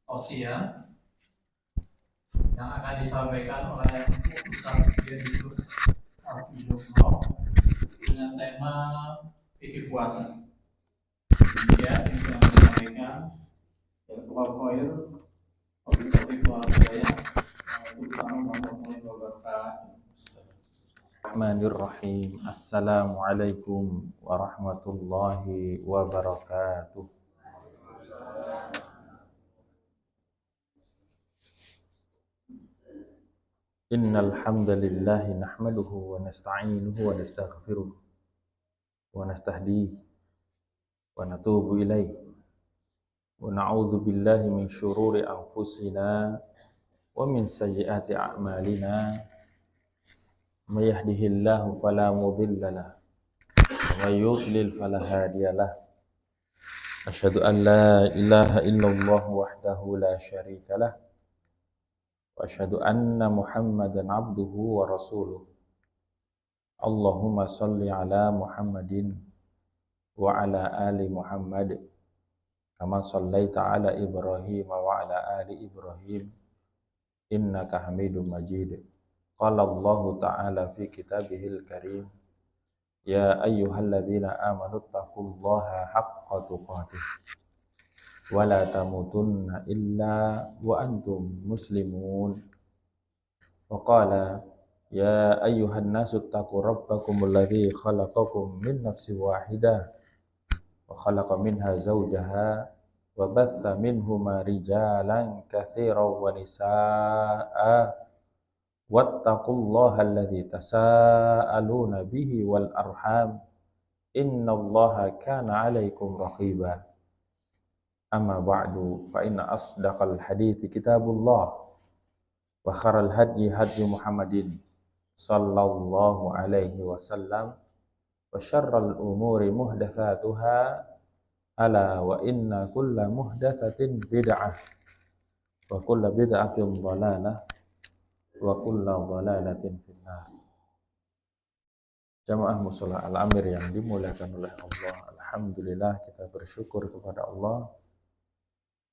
tausiah yang akan disampaikan oleh Ustaz Yusuf Abdullah dengan tema fikih puasa. Demikian yang saya sampaikan. Bismillahirrahmanirrahim. Assalamualaikum warahmatullahi wabarakatuh. Innal hamdalillah nahmaduhu wa nasta'inuhu wa nastaghfiruh wa nastahdihi wa natubu ilaih wa na'udzu billahi min syururi anfusina wa min sayyiati a'malina. May yahdihillahu fala mudilla lahu wa may yudlil fala hadiya lahu. Asyhadu an la ilaha illallah wahdahu la syarika lah wa asyhadu anna Muhammadan abduhu wa rasuluh. Allahumma shalli ala Muhammadin wa ala ali Muhammad kama shallaita ala Ibrahim wa ala ali Ibrahim innaka Hamidum Majid. Qala Allah ta'ala fi kitabihil karim, ya ayyuhalladzina amanu taqullaha haqqa tuqatih wa la tamutunna illa wa antum muslimun. Wa qala ya ayyuhan nasu taqu rabbakumul ladzi khalaqakum min nafsin wahidah wa khalaqa minha zawjaha wa batha minhuma rijalan katsiran wa nisaa'a wattaqullaha alladzi tasaaluna bihi wal arham innallaha kana 'alaikum raqiba. Amma ba'du, fa inna asdaqal hadithi kitabullah wa kharal hadyi hadyi Muhammadin sallallahu alaihi wasallam wa syarral umuri muhdatsatuha ala wa inna kulla muhdatsatin bid'ah wa kulla bid'atin dhalalah wa kulla dhalalatin finnar. Jamaah musholla al-amir yang dimuliakan oleh Allah, alhamdulillah kita bersyukur kepada Allah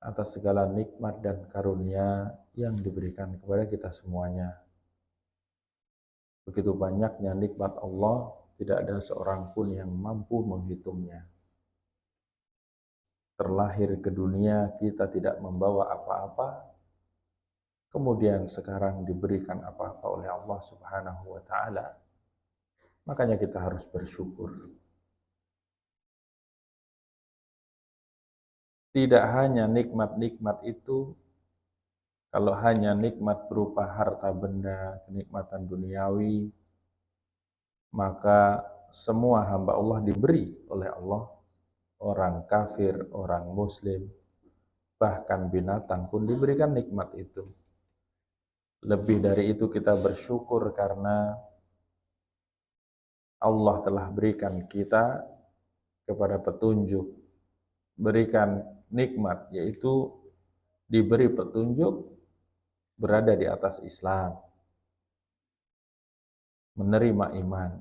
atas segala nikmat dan karunia yang diberikan kepada kita semuanya. Begitu banyaknya nikmat Allah, tidak ada seorang pun yang mampu menghitungnya. Terlahir ke dunia kita tidak membawa apa-apa, kemudian sekarang diberikan apa-apa oleh Allah Subhanahu wa ta'ala. Makanya kita harus bersyukur. Tidak hanya nikmat-nikmat itu, kalau hanya nikmat berupa harta benda, kenikmatan duniawi, maka semua hamba Allah diberi oleh Allah. Orang kafir, orang muslim, bahkan binatang pun diberikan nikmat itu. Lebih dari itu kita bersyukur karena Allah telah berikan kita kepada petunjuk, berikan nikmat, yaitu diberi petunjuk berada di atas Islam, menerima iman.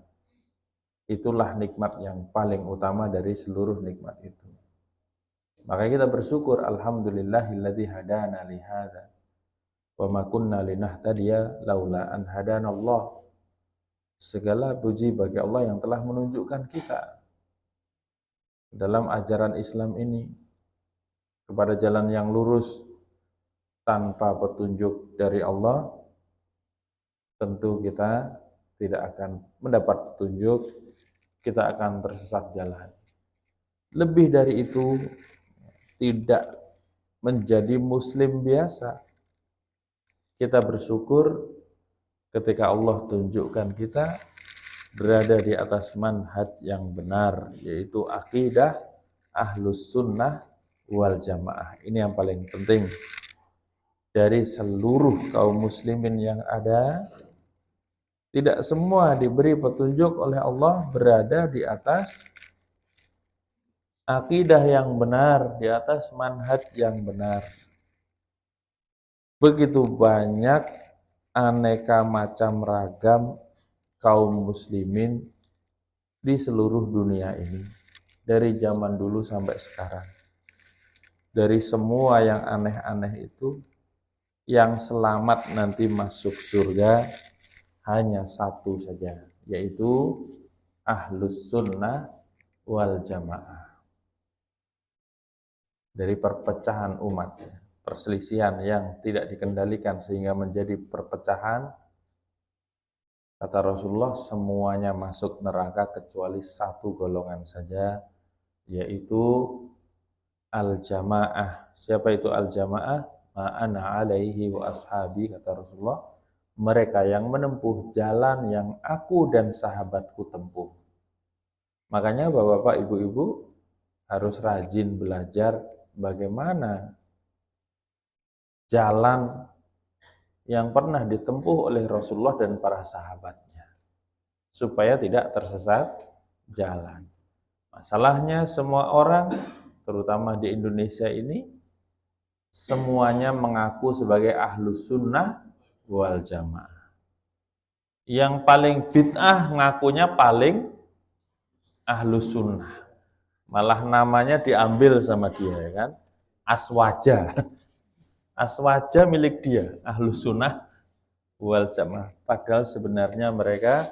Itulah nikmat yang paling utama dari seluruh nikmat itu. Maka kita bersyukur, alhamdulillahilladzi hadana li hadza wa ma kunna linahtadiya laula an hadanallah. Segala puji bagi Allah yang telah menunjukkan kita dalam ajaran Islam ini kepada jalan yang lurus. Tanpa petunjuk dari Allah, tentu kita tidak akan mendapat petunjuk, kita akan tersesat jalan. Lebih dari itu, tidak menjadi muslim biasa. Kita bersyukur ketika Allah tunjukkan kita berada di atas manhaj yang benar, yaitu akidah ahlus sunnah wal jamaah. Ini yang paling penting. Dari seluruh kaum muslimin yang ada, tidak semua diberi petunjuk oleh Allah berada di atas akidah yang benar, di atas manhaj yang benar. Begitu banyak aneka macam ragam kaum muslimin di seluruh dunia ini, dari zaman dulu sampai sekarang. dari semua yang aneh-aneh itu, yang selamat nanti masuk surga hanya satu saja, yaitu Ahlus Sunnah wal Jamaah. Dari perpecahan umat, perselisihan yang tidak dikendalikan sehingga menjadi perpecahan, kata Rasulullah semuanya masuk neraka kecuali satu golongan saja, yaitu al-jamaah. Siapa itu al-jamaah? Ma'ana alaihi wa ashabi, kata Rasulullah, mereka yang menempuh jalan yang aku dan sahabatku tempuh. Makanya bapak-bapak, ibu-ibu harus rajin belajar bagaimana jalan yang pernah ditempuh oleh Rasulullah dan para sahabatnya, supaya tidak tersesat jalan. Masalahnya semua orang, terutama di Indonesia ini, semuanya mengaku sebagai Ahlus Sunnah wal Jamaah. Yang paling bid'ah ngakunya paling Ahlus Sunnah. Malah namanya diambil sama dia, ya kan? Aswaja. Aswaja milik dia, Ahlus Sunnah wal Jamaah. Padahal sebenarnya mereka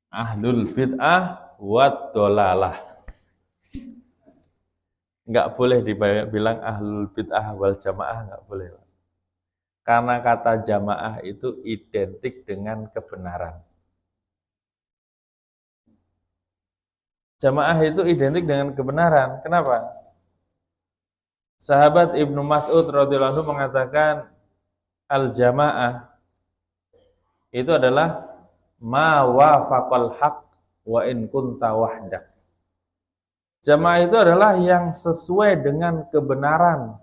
Ahlul Bid'ah wad Dolalah. Enggak boleh dibilang Ahlul Bid'ah wal Jamaah, enggak boleh. Karena kata jamaah itu identik dengan kebenaran. Jamaah itu identik dengan kebenaran. Kenapa? Sahabat Ibnu Mas'ud radhiyallahu anhu mengatakan al-jamaah itu adalah ma wafaqal haq wa in kunta wahdak. Jamaah itu adalah yang sesuai dengan kebenaran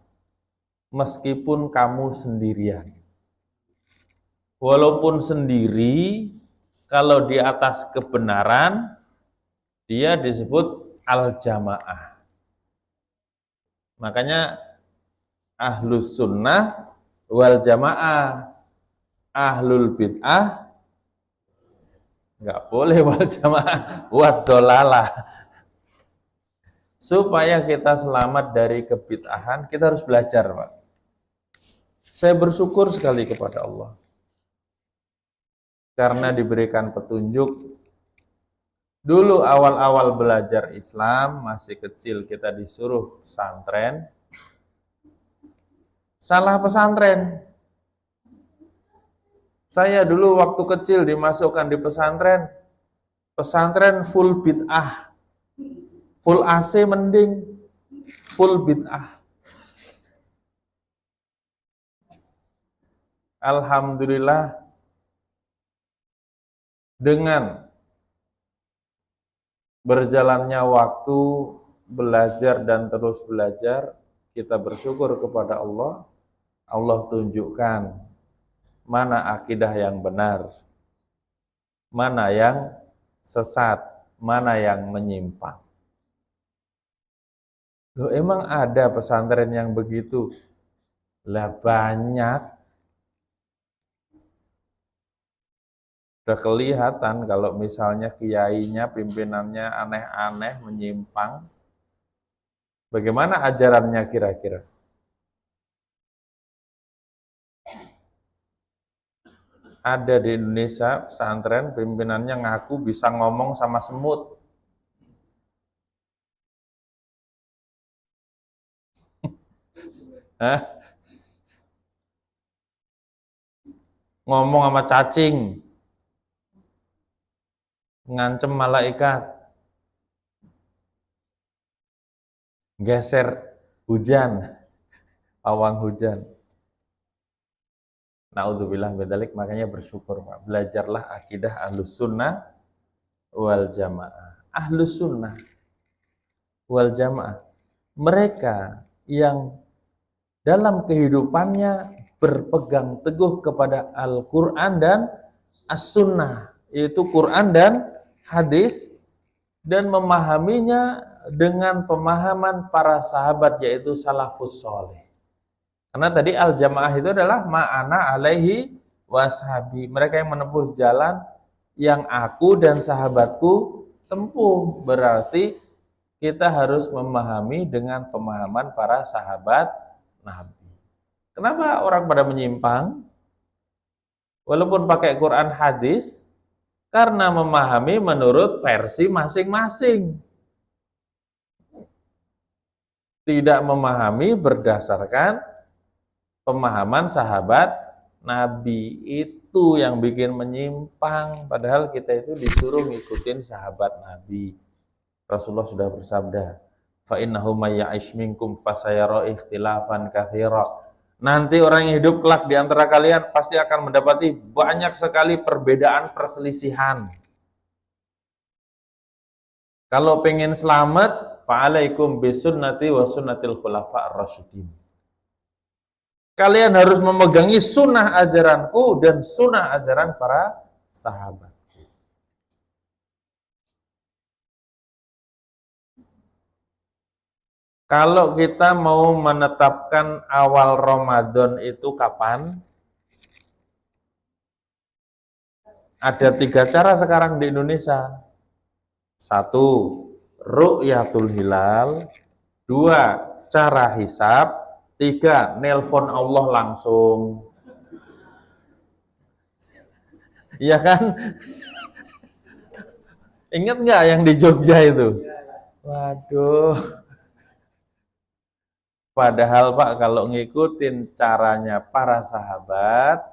meskipun kamu sendirian. Walaupun sendiri, kalau di atas kebenaran, dia disebut al-jamaah. Makanya Ahlus Sunnah wal Jamaah, Ahlul Bid'ah nggak boleh wal Jamaah, wad Dolalah. Supaya kita selamat dari kebid'ahan, kita harus belajar, Pak. Saya bersyukur sekali kepada Allah karena diberikan petunjuk. Dulu awal-awal belajar Islam, masih kecil kita disuruh pesantren. Salah pesantren. Saya dulu waktu kecil dimasukkan di pesantren, pesantren full bid'ah. Full AC mending, full bid'ah. Alhamdulillah, dengan berjalannya waktu, belajar dan terus belajar, kita bersyukur kepada Allah. Allah tunjukkan mana akidah yang benar, mana yang sesat, mana yang menyimpang. Loh, emang ada pesantren yang begitu? Lah banyak. Udah kelihatan kalau misalnya kiainya, pimpinannya aneh-aneh, menyimpang. Bagaimana ajarannya kira-kira? Ada di Indonesia pesantren, pimpinannya ngaku bisa ngomong sama semut. Hah? Ngomong sama cacing. Ngancem malaikat, geser hujan, pawang hujan. Naudzubillah min dzalik, makanya bersyukur, Pak. Belajarlah akidah Ahlus Sunnah wal Jamaah. Ahlus Sunnah wal Jamaah, mereka yang dalam kehidupannya berpegang teguh kepada Al-Quran dan As-Sunnah, yaitu Quran dan hadis, dan memahaminya dengan pemahaman para sahabat, yaitu salafus soleh. Karena tadi al-jamaah itu adalah ma'ana alaihi washabi, mereka yang menempuh jalan yang aku dan sahabatku tempuh. Berarti kita harus memahami dengan pemahaman para sahabat Nabi. Kenapa orang pada menyimpang? Walaupun pakai Quran hadis, karena memahami menurut versi masing-masing. Tidak memahami berdasarkan pemahaman sahabat Nabi. Itu yang bikin menyimpang. Padahal kita itu disuruh ngikutin sahabat Nabi. Rasulullah sudah bersabda, fa innahu may ya'ish minkum fasayara ikhtilafan katsira. Nanti orang yang hidup kelak di antara kalian pasti akan mendapati banyak sekali perbedaan perselisihan. Kalau pengen selamat, fa'alaikum bisunnati wa sunnatil khulafa ar-rasyidin. Kalian harus memegangi sunnah ajaranku dan sunnah ajaran para sahabat. Kalau kita mau menetapkan awal Ramadan itu kapan? Ada 3 cara sekarang di Indonesia. 1, ru'yatul hilal. 2, cara hisab. 3, nelpon Allah langsung. Iya kan? Ingat nggak yang di Jogja itu? Waduh. Padahal Pak, kalau ngikutin caranya para sahabat,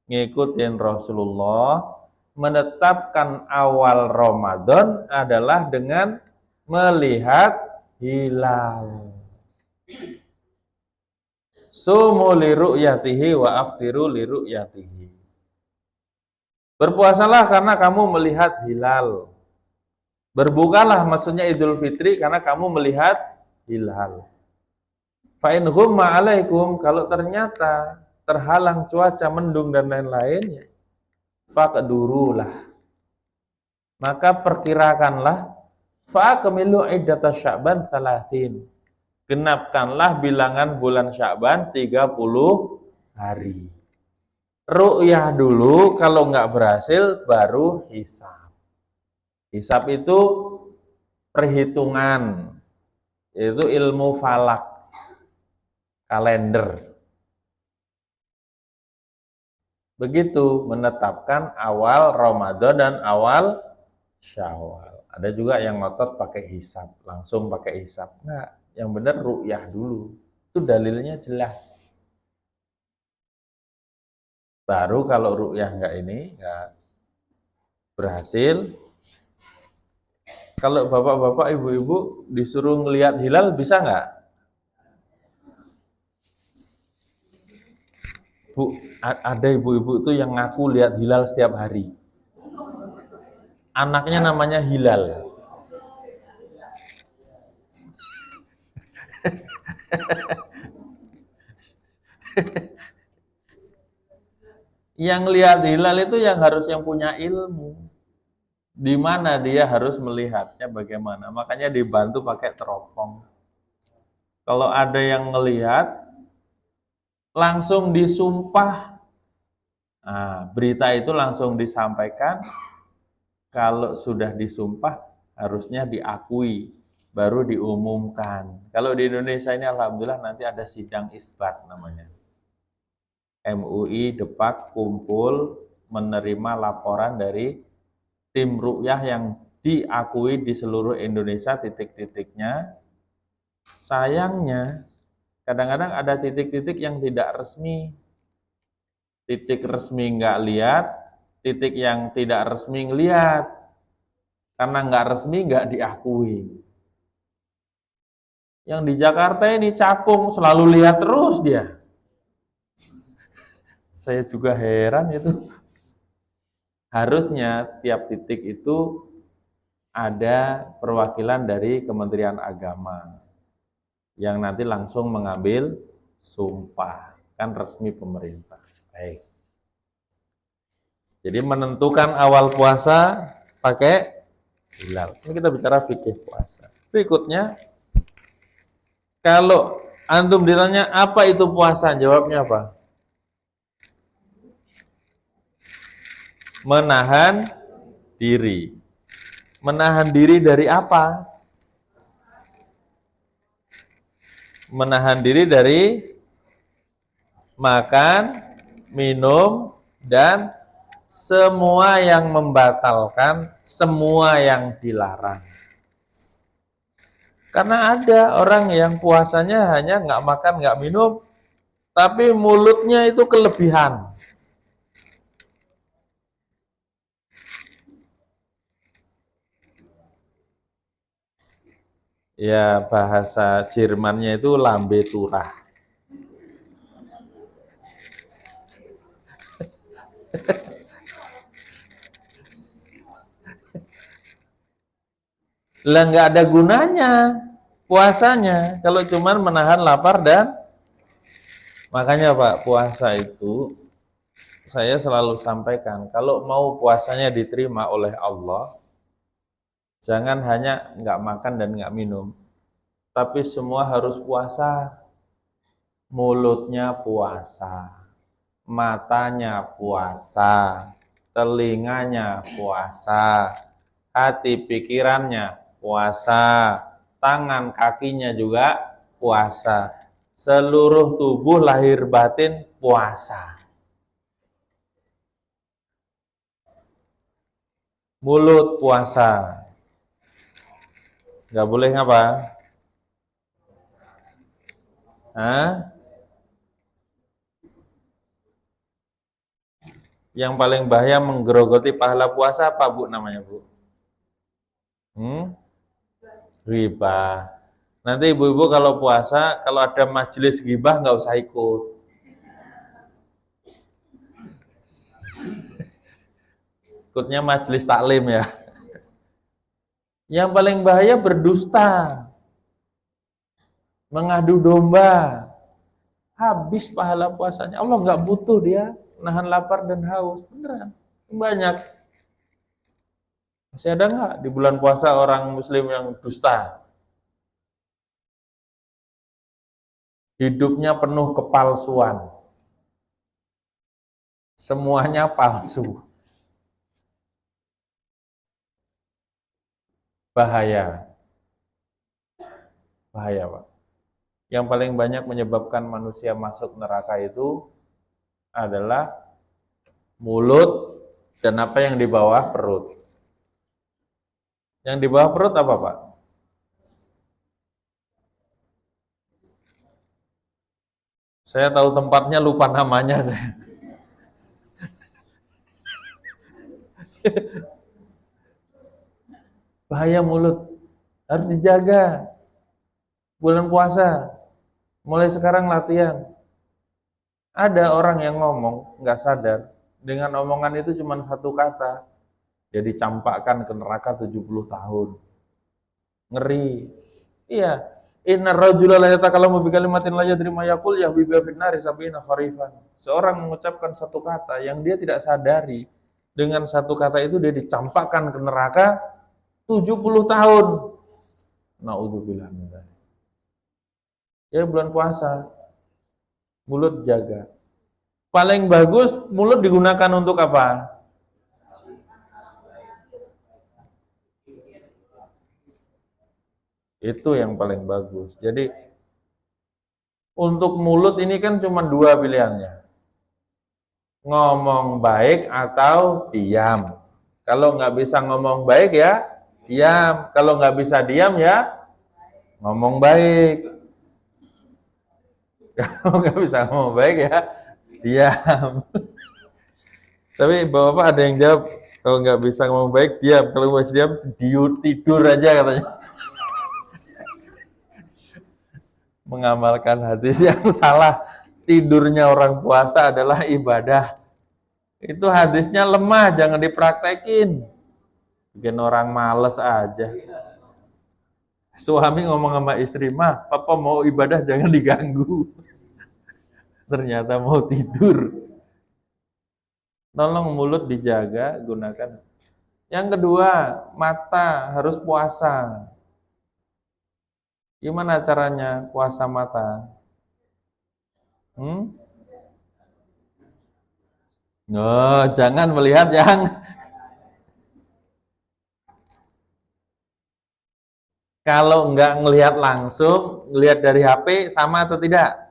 ngikutin Rasulullah, menetapkan awal Ramadan adalah dengan melihat hilal. Sumu li ru'yatihi wa aftiru li ru'yatihi. Berpuasalah karena kamu melihat hilal. Berbukalah maksudnya Idul Fitri karena kamu melihat hilal. Fa in ghumma alaikum, kalau ternyata terhalang cuaca mendung dan lain-lainnya, faqdurulah, maka perkirakanlah, fa'akmilu iddata Sya'ban 30, genapkanlah bilangan bulan Sya'ban 30 hari. Ru'yah dulu, kalau nggak berhasil baru hisab. Hisab itu perhitungan, yaitu ilmu falak, kalender. Begitu menetapkan awal Ramadan dan awal Syawal. Ada juga yang ngotot pakai hisab, langsung pakai hisab. Enggak, yang benar ru'yah dulu. Itu dalilnya jelas. Baru kalau ru'yah enggak berhasil. Kalau bapak-bapak, ibu-ibu disuruh ngelihat hilal bisa enggak? Bu, ada ibu-ibu itu yang ngaku lihat hilal setiap hari. Anaknya namanya Hilal. Yang lihat hilal itu yang harus yang punya ilmu. Di mana dia harus melihatnya bagaimana. Makanya dibantu pakai teropong. Kalau ada yang ngelihat, langsung disumpah. Nah, berita itu langsung disampaikan. Kalau sudah disumpah, harusnya diakui, baru diumumkan. Kalau di Indonesia ini alhamdulillah nanti ada sidang isbat namanya. MUI Depak kumpul menerima laporan dari tim ru'yah yang diakui di seluruh Indonesia titik-titiknya. Sayangnya kadang-kadang ada titik-titik yang tidak resmi. Titik resmi nggak lihat, titik yang tidak resmi ngelihat. Karena nggak resmi nggak diakui. Yang di Jakarta ini capung, selalu lihat terus dia. Saya juga heran itu. Harusnya tiap titik itu ada perwakilan dari Kementerian Agama yang nanti langsung mengambil sumpah, kan resmi pemerintah. Baik. Jadi menentukan awal puasa pakai hilal. Ini kita bicara fikih puasa. Berikutnya, kalau antum ditanya apa itu puasa, jawabnya apa? Menahan diri. Menahan diri dari apa? Menahan diri dari makan, minum, dan semua yang membatalkan, semua yang dilarang. Karena ada orang yang puasanya hanya nggak makan, nggak minum, tapi mulutnya itu kelebihan. Ya bahasa Jermannya itu lambe turah. Lah nggak ada gunanya puasanya kalau cuman menahan lapar dan makanya Pak, puasa itu saya selalu sampaikan, kalau mau puasanya diterima oleh Allah, jangan hanya nggak makan dan nggak minum, tapi semua harus puasa. Mulutnya puasa, matanya puasa, telinganya puasa, hati pikirannya puasa, tangan kakinya juga puasa, seluruh tubuh lahir batin puasa. Mulut puasa, nggak boleh ngapa? Hah? Yang paling bahaya menggerogoti pahala puasa apa Bu namanya Bu? Riba. Nanti ibu-ibu kalau puasa, kalau ada majelis ghibah nggak usah ikut. Ikutnya majelis taklim ya. Yang paling bahaya berdusta, mengadu domba, habis pahala puasanya. Allah nggak butuh dia nahan lapar dan haus, beneran. Banyak. Masih ada nggak di bulan puasa orang muslim yang dusta? Hidupnya penuh kepalsuan. Semuanya palsu. Bahaya. Bahaya, Pak. Yang paling banyak menyebabkan manusia masuk neraka itu adalah mulut dan apa yang di bawah perut. Yang di bawah perut apa, Pak? Saya tahu tempatnya, lupa namanya saya. Bahaya mulut. Harus dijaga. Bulan puasa. Mulai sekarang latihan. Ada orang yang ngomong, nggak sadar. Dengan omongan itu cuma satu kata. Dia dicampakkan ke neraka 70 tahun. Ngeri. Iya. Inna rajula la yatakallamu bi kalimatin la yadri ma yaqul yahwi bi finnari sab'ina kharifan. Seorang mengucapkan satu kata yang dia tidak sadari, dengan satu kata itu dia dicampakkan ke neraka 70 tahun. Naudzubillah min dzalik. Ya bulan puasa, mulut jaga. Paling bagus mulut digunakan untuk apa? Itu yang paling bagus. Jadi untuk mulut ini kan cuma dua pilihannya. Ngomong baik atau diam. Kalau nggak bisa ngomong baik ya diam. Kalau nggak bisa diam ya ngomong baik. Kalau nggak bisa ngomong baik ya diam. Tapi bapak ada yang jawab, kalau nggak bisa ngomong baik diam. Kalau nggak bisa diam tidur aja katanya. Mengamalkan hadis yang salah. Tidurnya orang puasa adalah ibadah. Itu hadisnya lemah, jangan dipraktekin. Bikin orang males aja. Suami ngomong sama istri, "Mah, papa mau ibadah jangan diganggu." Ternyata mau tidur. Tolong mulut dijaga, gunakan. Yang kedua, mata harus puasa. Gimana caranya puasa mata? No, jangan melihat yang Kalau nggak ngelihat langsung, ngelihat dari HP sama atau tidak?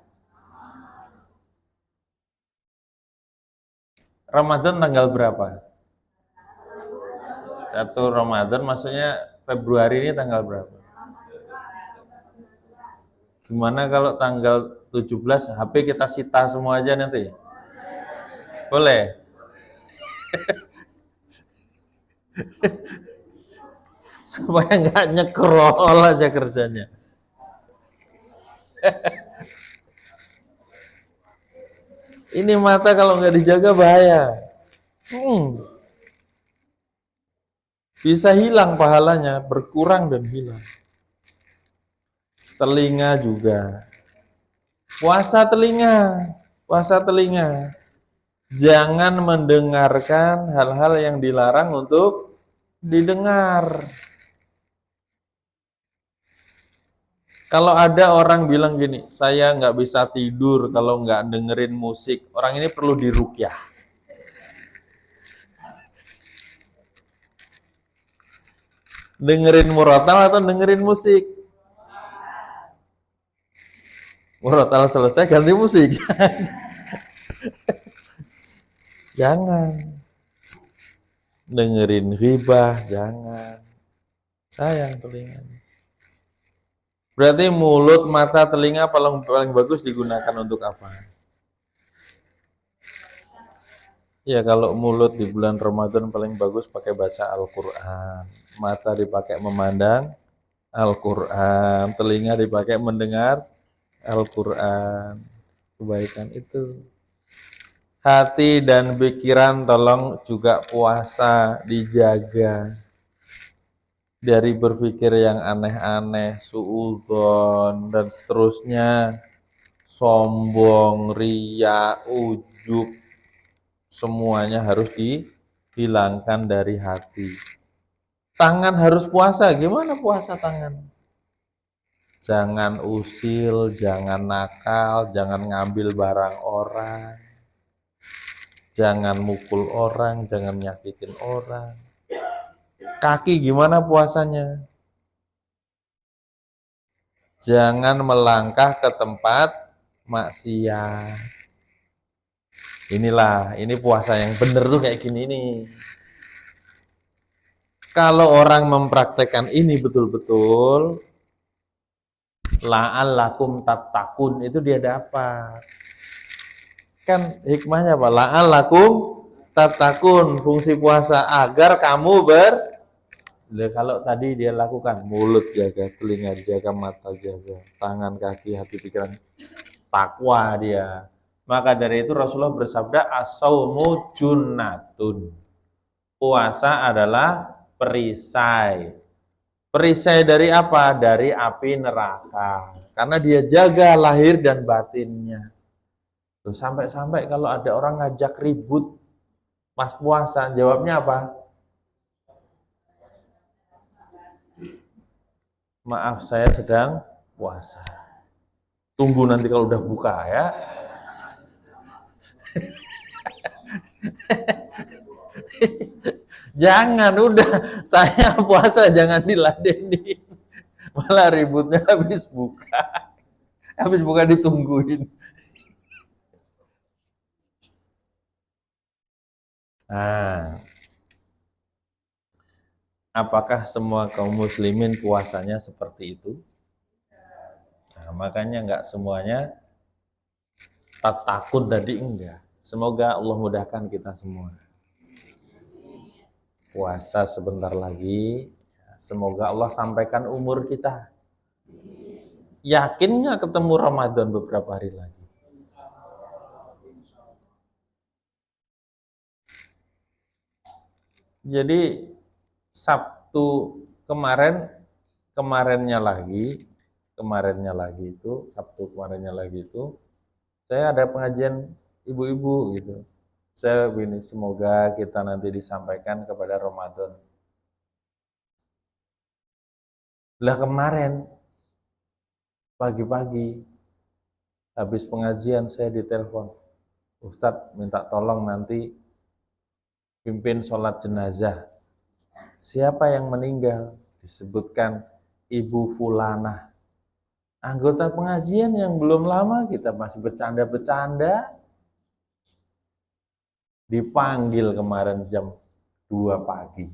Ramadan tanggal berapa? 1 Ramadan maksudnya Februari ini tanggal berapa? Gimana kalau tanggal 17 HP kita sita semua aja nanti? Boleh? Supaya nggak nyekrol aja kerjanya. Ini mata kalau nggak dijaga bahaya. Bisa hilang pahalanya, berkurang dan hilang. Telinga juga. Puasa telinga. Puasa telinga. Jangan mendengarkan hal-hal yang dilarang untuk didengar. Kalau ada orang bilang gini, saya nggak bisa tidur kalau nggak dengerin musik, orang ini perlu diruqyah. Dengerin murotal atau dengerin musik? Murotal selesai ganti musik. Jangan. Dengerin ghibah, jangan. Sayang telinganya. Berarti mulut, mata, telinga paling bagus digunakan untuk apa? Ya kalau mulut di bulan Ramadan paling bagus pakai baca Al-Quran. Mata dipakai memandang Al-Quran. Telinga dipakai mendengar Al-Quran. Kebaikan itu. Hati dan pikiran tolong juga puasa, dijaga. Dari berpikir yang aneh-aneh, suudzon, dan seterusnya. Sombong, riya, ujub. Semuanya harus dihilangkan dari hati. Tangan harus puasa. Gimana puasa tangan? Jangan usil, jangan nakal, jangan ngambil barang orang, jangan mukul orang, jangan nyakitin orang. Kaki gimana puasanya? Jangan melangkah ke tempat maksiat. Ini puasa yang bener tuh kayak gini nih. Kalau orang mempraktekkan ini betul-betul, la'allakum tattaqun, itu dia dapat. Kan hikmahnya apa? La'allakum tattaqun, fungsi puasa agar kamu kalau tadi dia lakukan mulut jaga, telinga jaga, mata jaga, tangan, kaki, hati, pikiran, takwa dia. Maka dari itu Rasulullah bersabda, as-saumu junnatun. Puasa adalah perisai. Perisai dari apa? Dari api neraka. Karena dia jaga lahir dan batinnya. Tuh, sampai-sampai kalau ada orang ngajak ribut pas puasa, jawabnya apa? Maaf, saya sedang puasa. Tunggu nanti kalau udah buka ya. Jangan, udah saya puasa jangan diladenin. Malah ributnya habis buka. Habis buka ditungguin. Nah, apakah semua kaum muslimin puasanya seperti itu? Nah, makanya enggak semuanya takut tadi, enggak. Semoga Allah mudahkan kita semua. Puasa sebentar lagi, semoga Allah sampaikan umur kita. Yakin nggak ketemu Ramadan beberapa hari lagi? Jadi Sabtu kemarinnya lagi itu Sabtu kemarinnya lagi itu saya ada pengajian ibu-ibu gitu. Saya begini, semoga kita nanti disampaikan kepada Ramadan. Lah kemarin pagi-pagi habis pengajian saya ditelepon, Ustadz minta tolong nanti pimpin sholat jenazah. Siapa yang meninggal? Disebutkan Ibu Fulana, anggota pengajian yang belum lama, kita masih bercanda-bercanda, dipanggil kemarin jam 2 pagi.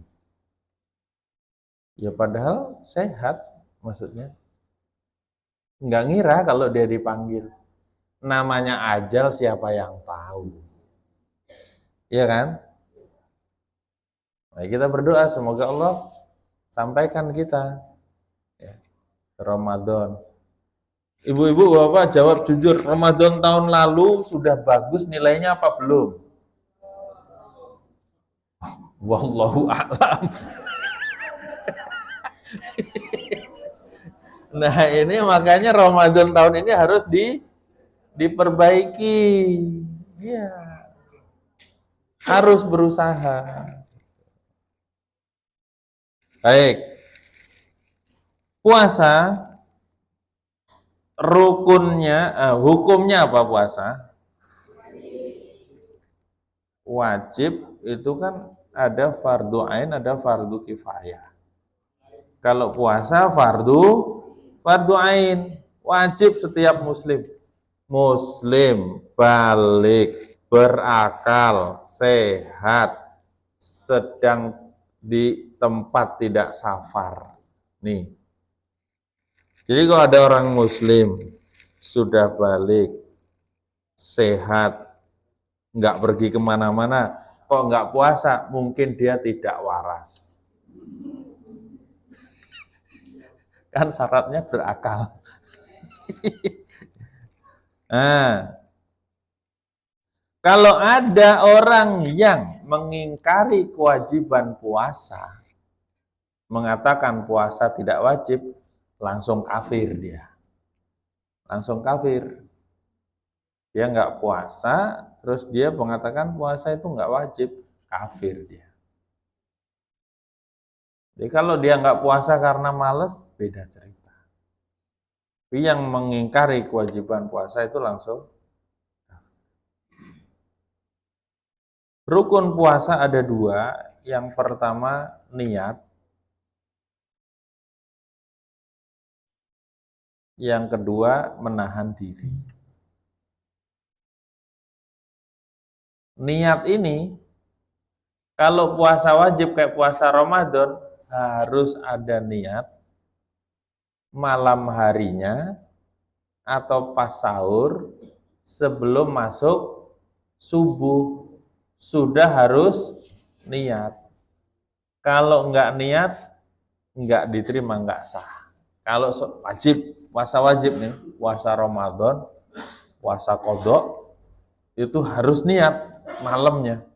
Ya padahal sehat, maksudnya. Nggak ngira kalau dia dipanggil. Namanya ajal, siapa yang tahu. Iya kan? Nah, kita berdoa semoga Allah sampaikan kita ya, Ramadan. Ibu-ibu, bapak jawab jujur, Ramadan tahun lalu sudah bagus nilainya apa belum? Wallahu a'lam. Nah ini makanya Ramadan tahun ini harus diperbaiki. Iya, harus berusaha. Baik, puasa rukunnya, hukumnya apa puasa? Wajib itu kan ada fardu ain, ada fardu kifayah. Kalau puasa fardu ain, wajib setiap muslim balik, berakal, sehat, sedang di tempat tidak safar. Nih. Jadi kalau ada orang muslim sudah balik, sehat, nggak pergi kemana-mana, kok nggak puasa, mungkin dia tidak waras. Kan syaratnya berakal. Nah, kalau ada orang yang mengingkari kewajiban puasa, mengatakan puasa tidak wajib, langsung kafir dia. Langsung kafir. Dia nggak puasa, terus dia mengatakan puasa itu nggak wajib, kafir dia. Jadi kalau dia nggak puasa karena males, beda cerita. Tapi yang mengingkari kewajiban puasa itu langsung kafir. Rukun puasa ada 2. Yang pertama niat. Yang kedua menahan diri. Niat ini, kalau puasa wajib kayak puasa Ramadan, harus ada niat malam harinya atau pas sahur sebelum masuk subuh. Sudah harus niat. Kalau enggak niat, enggak diterima, enggak sah. Kalau wajib, puasa wajib nih, puasa Ramadan, puasa qadha, itu harus niat malamnya.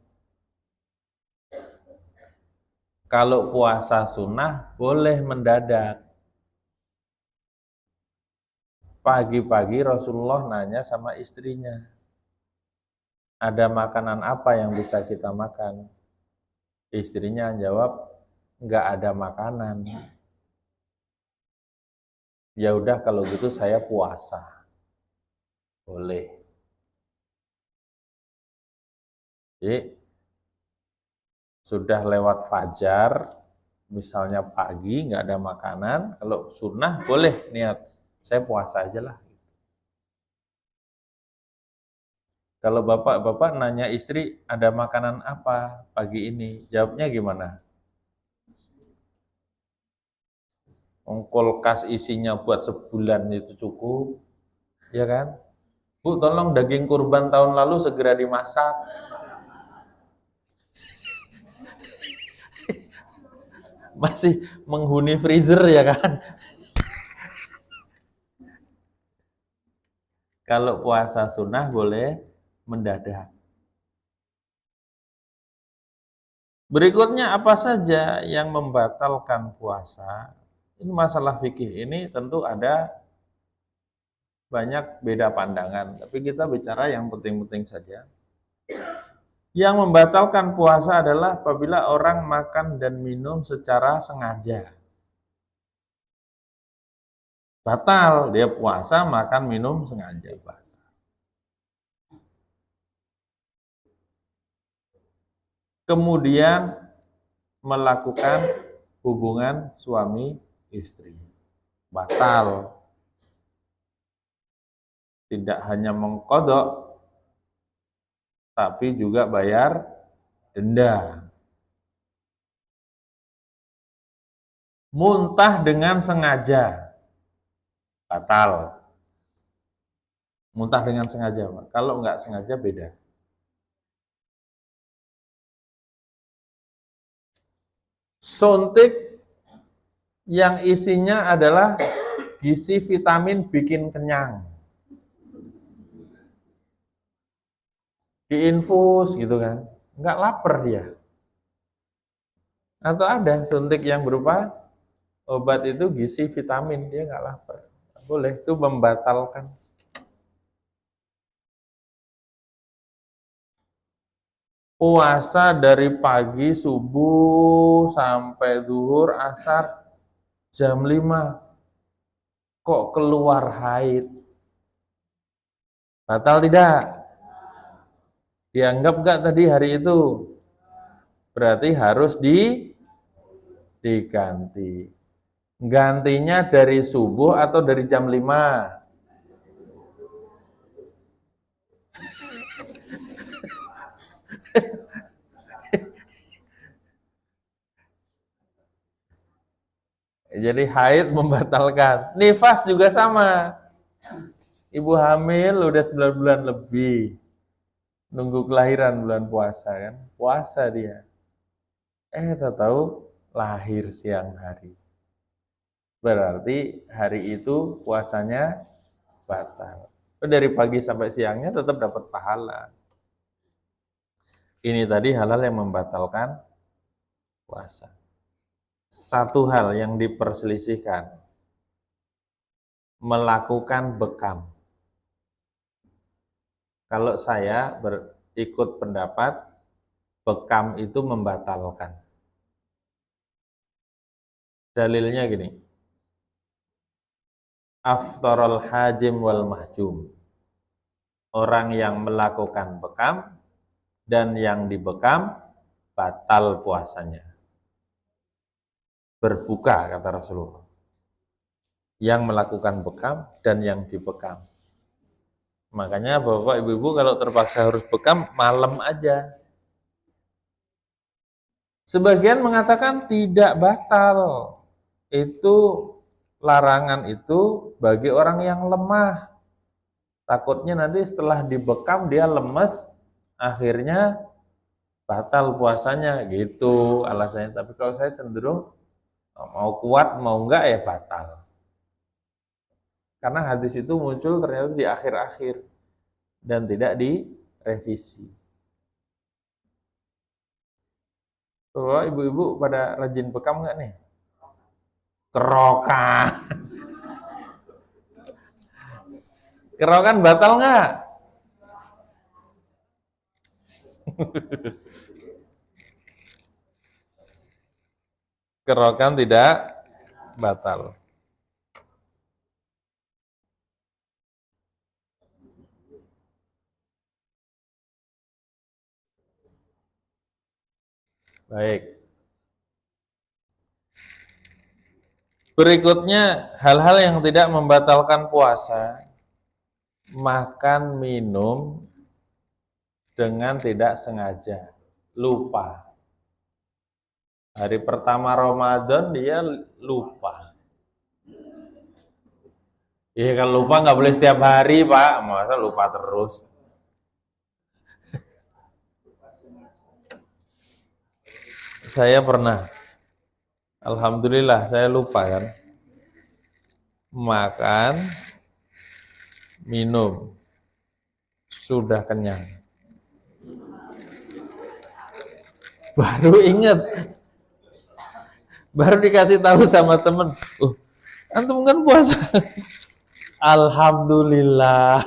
Kalau puasa sunnah boleh mendadak. Pagi-pagi Rasulullah nanya sama istrinya, ada makanan apa yang bisa kita makan? Istrinya jawab, enggak ada makanan. Ya udah kalau gitu saya puasa. Boleh. Jadi sudah lewat fajar, misalnya pagi nggak ada makanan, kalau sunnah boleh niat, saya puasa aja lah. Kalau bapak nanya istri, ada makanan apa pagi ini? Jawabnya gimana? Kulkas isinya buat sebulan itu cukup, ya kan? Bu, tolong daging kurban tahun lalu segera dimasak. Masih menghuni freezer ya kan? Kalau puasa sunnah boleh mendadak. Berikutnya apa saja yang membatalkan puasa? Ini masalah fikih ini tentu ada banyak beda pandangan, tapi kita bicara yang penting-penting saja. Yang membatalkan puasa adalah apabila orang makan dan minum secara sengaja. Batal, dia puasa, makan, minum sengaja. Kemudian melakukan hubungan suami istri. batal. Tidak hanya mengkodok, tapi juga bayar denda. Muntah dengan sengaja, batal. Muntah dengan sengaja, Pak. Kalau nggak sengaja beda. Suntik yang isinya adalah gizi vitamin bikin kenyang. Diinfus gitu kan, nggak lapar dia. Atau ada suntik yang berupa obat itu gizi vitamin, dia nggak lapar. Boleh, itu membatalkan. Puasa dari pagi subuh sampai zuhur asar jam 5 kok keluar haid. Batal tidak? Dianggap nggak tadi hari itu? Berarti harus diganti. Gantinya dari subuh atau dari jam 5? Jadi haid membatalkan. Nifas juga sama. Ibu hamil udah 9 bulan lebih. Nunggu kelahiran bulan puasa kan. Puasa dia. Tahu lahir siang hari. Berarti hari itu puasanya batal. Dari pagi sampai siangnya tetap dapat pahala. Ini tadi hal-hal yang membatalkan puasa. Satu hal yang diperselisihkan, melakukan bekam. Kalau saya ikut pendapat, bekam itu membatalkan. Dalilnya gini, aftarul hajim wal mahjum. Orang yang melakukan bekam dan yang dibekam batal puasanya. Berbuka kata Rasulullah. Yang melakukan bekam dan yang dibekam. Makanya Bapak Ibu kalau terpaksa harus bekam malam aja. Sebagian mengatakan tidak batal. Itu larangan itu bagi orang yang lemah. Takutnya nanti setelah dibekam dia lemes, akhirnya batal puasanya gitu alasannya. Tapi kalau saya cenderung mau kuat mau enggak ya batal. Karena hadis itu muncul ternyata di akhir-akhir dan tidak direvisi. Bapak ibu-ibu pada rajin bekam enggak nih? Kerokan. Kerokan batal enggak? Kerokan tidak batal. Baik. Berikutnya, hal-hal yang tidak membatalkan puasa, makan, minum dengan tidak sengaja, lupa. Hari pertama Ramadan dia lupa. Iya kalau lupa nggak boleh setiap hari Pak, masa lupa terus. Saya pernah, alhamdulillah saya lupa kan, makan, minum, sudah kenyang. Baru ingat, baru dikasih tahu sama temen, antum kan puasa. Alhamdulillah.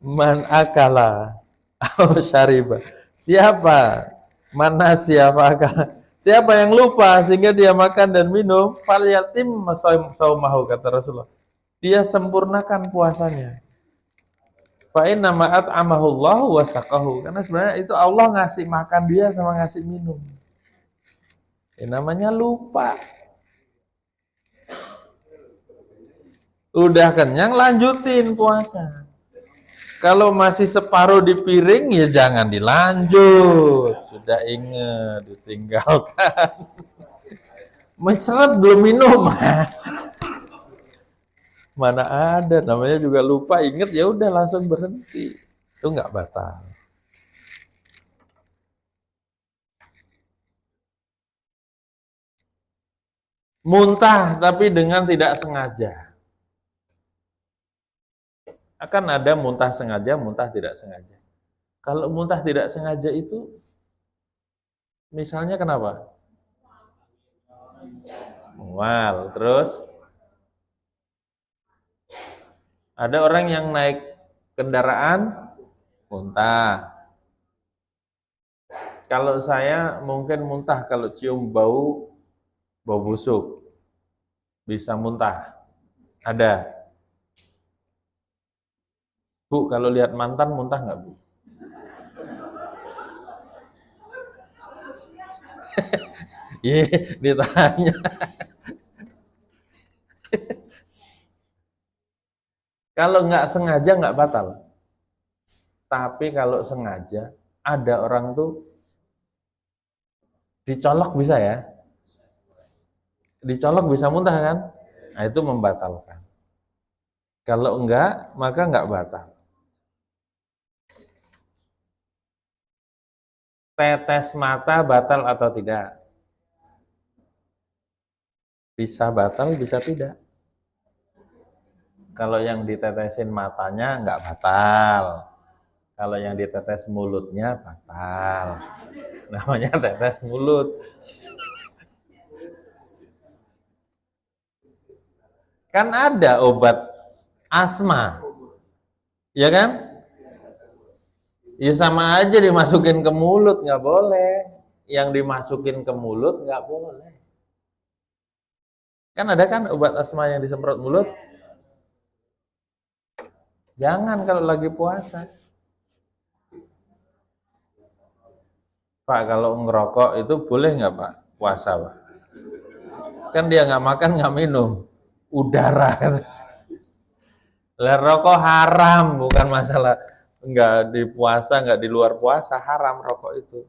Man akala atau syariba. Siapa? Mana siapa akala? Siapa yang lupa sehingga dia makan dan minum, fal yatim saumahu kata Rasulullah. Dia sempurnakan puasanya. Fa inna ma'at amahullahu wa saqahu. Karena sebenarnya itu Allah ngasih makan dia sama ngasih minum. Namanya lupa. Udah kenyang lanjutin puasa. Kalau masih separuh di piring ya jangan dilanjut. Sudah ingat ditinggalkan. Mencret belum minum. Mana ada, namanya juga lupa, inget ya udah langsung berhenti. Itu nggak batal. Muntah tapi dengan tidak sengaja. Akan ada muntah sengaja, muntah tidak sengaja. Kalau muntah tidak sengaja itu misalnya kenapa? Mual, terus ada orang yang naik kendaraan muntah. Kalau saya mungkin muntah kalau cium bau busuk. Bisa muntah. Ada. Bu, kalau lihat mantan muntah nggak, Bu? Iya, ditanya. Kalau nggak sengaja nggak batal. Tapi kalau sengaja, ada orang tuh dicolok bisa ya. Dicolok bisa muntah kan? Nah itu membatalkan. Kalau enggak, maka enggak batal. Tetes mata batal atau tidak? Bisa batal, bisa tidak. Kalau yang ditetesin matanya enggak batal. Kalau yang ditetes mulutnya batal. Namanya tetes mulut. Kan ada obat asma. Ya kan? Ya sama aja dimasukin ke mulut, nggak boleh. Yang dimasukin ke mulut nggak boleh. Kan ada kan obat asma yang disemprot mulut? Jangan kalau lagi puasa. Pak, kalau ngerokok itu boleh nggak Pak? Puasa Pak? Kan dia nggak makan, nggak minum. Udara. Lah rokok haram, bukan masalah nggak di puasa, nggak di luar puasa, haram rokok itu.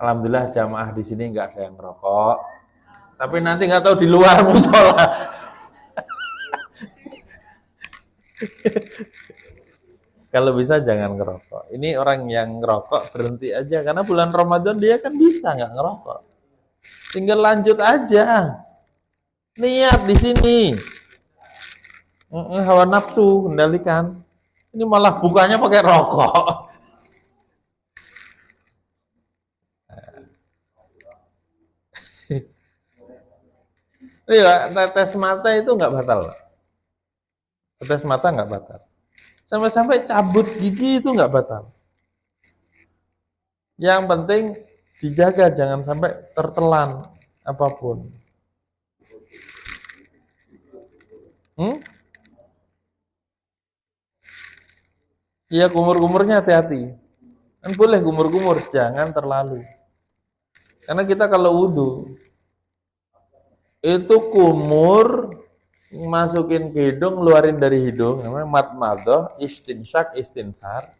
Alhamdulillah jamaah di sini nggak ada yang ngerokok. Tapi nanti nggak tahu di luar musola. Kalau bisa jangan ngerokok. Ini orang yang ngerokok berhenti aja karena bulan Ramadan dia kan bisa nggak ngerokok. Tinggal lanjut aja. Niat di sini. Hawa nafsu kendalikan. Ini malah bukanya pakai rokok. Iya, tetes mata itu nggak batal. Tetes mata nggak batal. Sampai-sampai cabut gigi itu nggak batal. Yang penting dijaga jangan sampai tertelan apapun. Iya kumur-kumurnya hati-hati. Kan boleh kumur-kumur, jangan terlalu. Karena kita kalau wudhu itu kumur masukin ke hidung, luarin dari hidung, namanya madmadah, istinsyak, istinsar.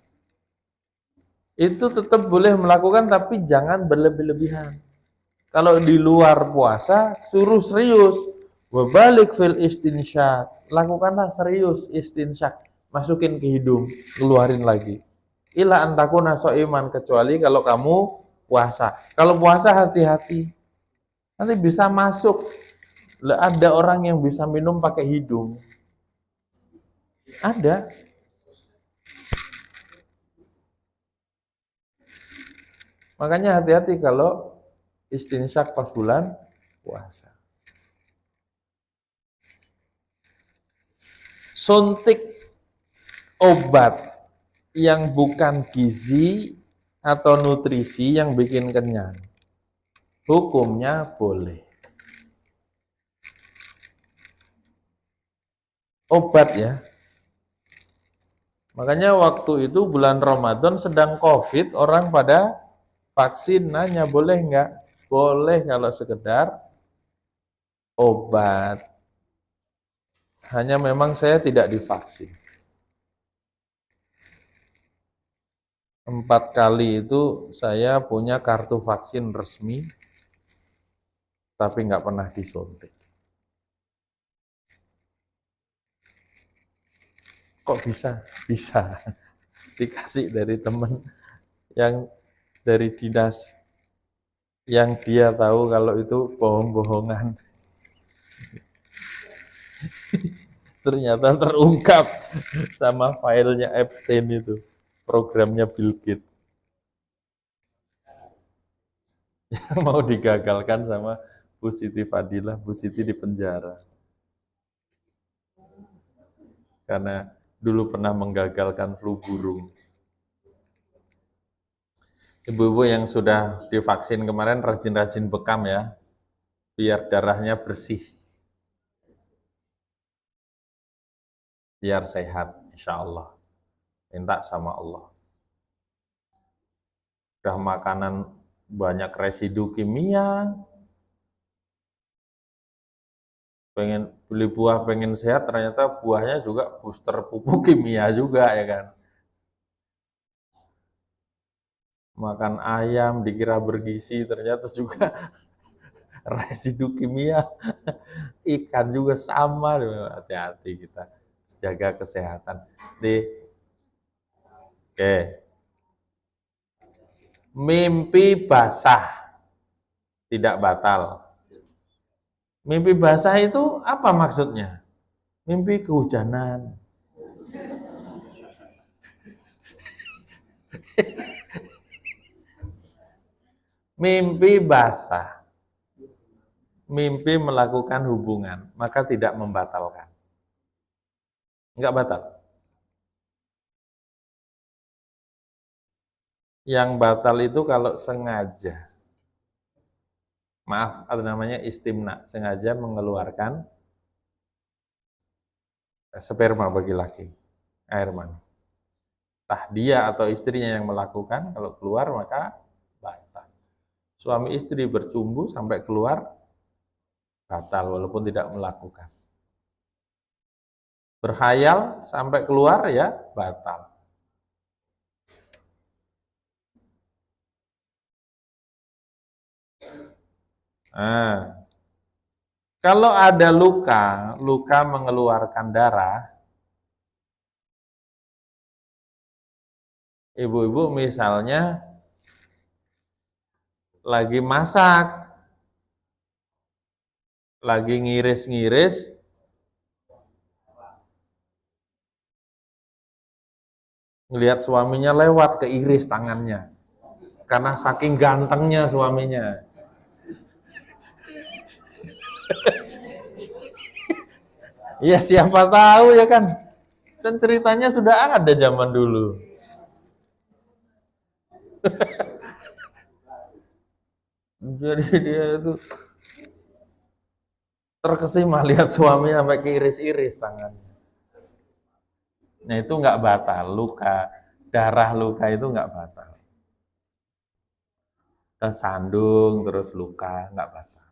Itu tetap boleh melakukan tapi jangan berlebih-lebihan. Kalau di luar puasa suruh serius. Wabalik fil istinsyak. Lakukanlah serius istinsyak. Masukin ke hidung, keluarin lagi. Ila antakuna so'iman, kecuali kalau kamu puasa. Kalau puasa hati-hati. Nanti bisa masuk. Ada orang yang bisa minum pakai hidung. Ada. Makanya hati-hati kalau istinsyak pas bulan puasa. Suntik obat yang bukan gizi atau nutrisi yang bikin kenyang. Hukumnya boleh. Obat ya. Makanya waktu itu bulan Ramadan sedang COVID, orang pada vaksin, nanya boleh nggak? boleh kalau sekedar obat. Hanya memang saya tidak divaksin. 4 kali itu saya punya kartu vaksin resmi, tapi nggak pernah disuntik. Kok bisa? Bisa. Dikasih dari teman yang dari dinas, yang dia tahu kalau itu bohong-bohongan. Ternyata terungkap sama filenya Epstein itu, programnya Bill Gates. Yang mau digagalkan sama Bu Siti Fadilah, Bu Siti di penjara. Karena dulu pernah menggagalkan flu burung. Ibu-ibu yang sudah divaksin kemarin rajin-rajin bekam ya, biar darahnya bersih, biar sehat, insya Allah. Minta sama Allah. Udah makanan banyak residu kimia, pengen beli buah pengen sehat, ternyata buahnya juga booster pupuk kimia juga ya kan. Makan ayam dikira bergizi, ternyata juga residu kimia. Ikan juga sama, hati-hati kita jaga kesehatan. Oke. Mimpi basah tidak batal. Mimpi basah itu apa maksudnya? Mimpi kehujanan. Mimpi basah. Mimpi melakukan hubungan, maka tidak membatalkan. Enggak batal. Yang batal itu kalau sengaja. Maaf, atau namanya istimna, sengaja mengeluarkan sperma bagi laki, air mani. Entah dia atau istrinya yang melakukan, kalau keluar maka batal. Suami istri bercumbu sampai keluar, batal walaupun tidak melakukan. Berkhayal sampai keluar ya batal. Nah, kalau ada luka, luka mengeluarkan darah, ibu-ibu misalnya lagi masak, lagi ngiris-ngiris, ngelihat suaminya lewat, keiris tangannya. Karena saking gantengnya suaminya. Ya siapa tahu ya kan. Kan ceritanya sudah ada zaman dulu. Jadi dia itu terkesima lihat suami sampai keiris-iris tangannya. Nah itu nggak batal, luka, darah luka itu nggak batal. Tersandung terus luka nggak batal.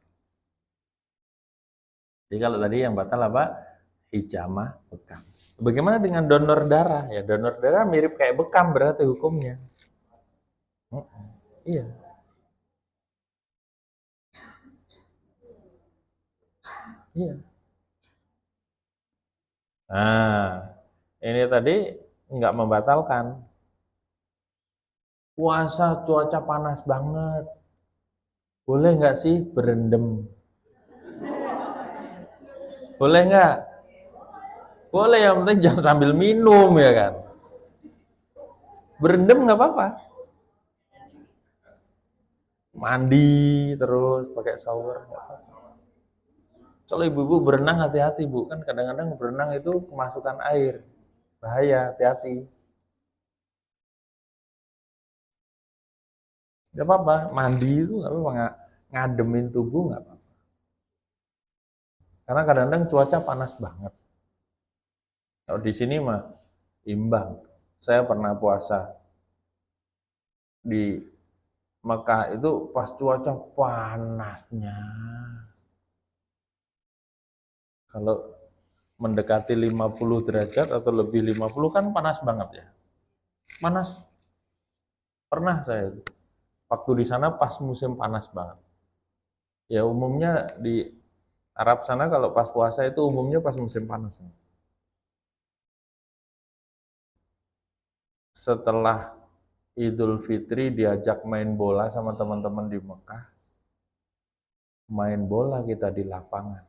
Jadi kalau tadi yang batal apa? Hijamah, bekam. Bagaimana dengan donor darah? Ya donor darah mirip kayak bekam berarti hukumnya. Iya. Iya. Nah, ini tadi nggak membatalkan. Puasa cuaca panas banget. Boleh nggak sih berendam? Boleh nggak? Boleh, yang penting jangan sambil minum ya kan. Berendam nggak apa-apa. Mandi terus pakai shower nggak apa-apa. Kalau ibu-ibu berenang hati-hati bu, kan kadang-kadang berenang itu kemasukan air, bahaya, hati-hati. Nggak apa-apa, mandi itu nggak apa-apa, ngademin tubuh nggak apa-apa. Karena kadang-kadang cuaca panas banget. Kalau di sini mah imbang. Saya pernah puasa di Mekah itu pas cuaca panasnya. Kalau mendekati 50 derajat atau lebih 50 kan panas banget ya. Panas. Pernah saya waktu di sana pas musim panas banget. Ya umumnya di Arab sana kalau pas puasa itu umumnya pas musim panas. Setelah Idul Fitri diajak main bola sama teman-teman di Mekah. Main bola kita di lapangan.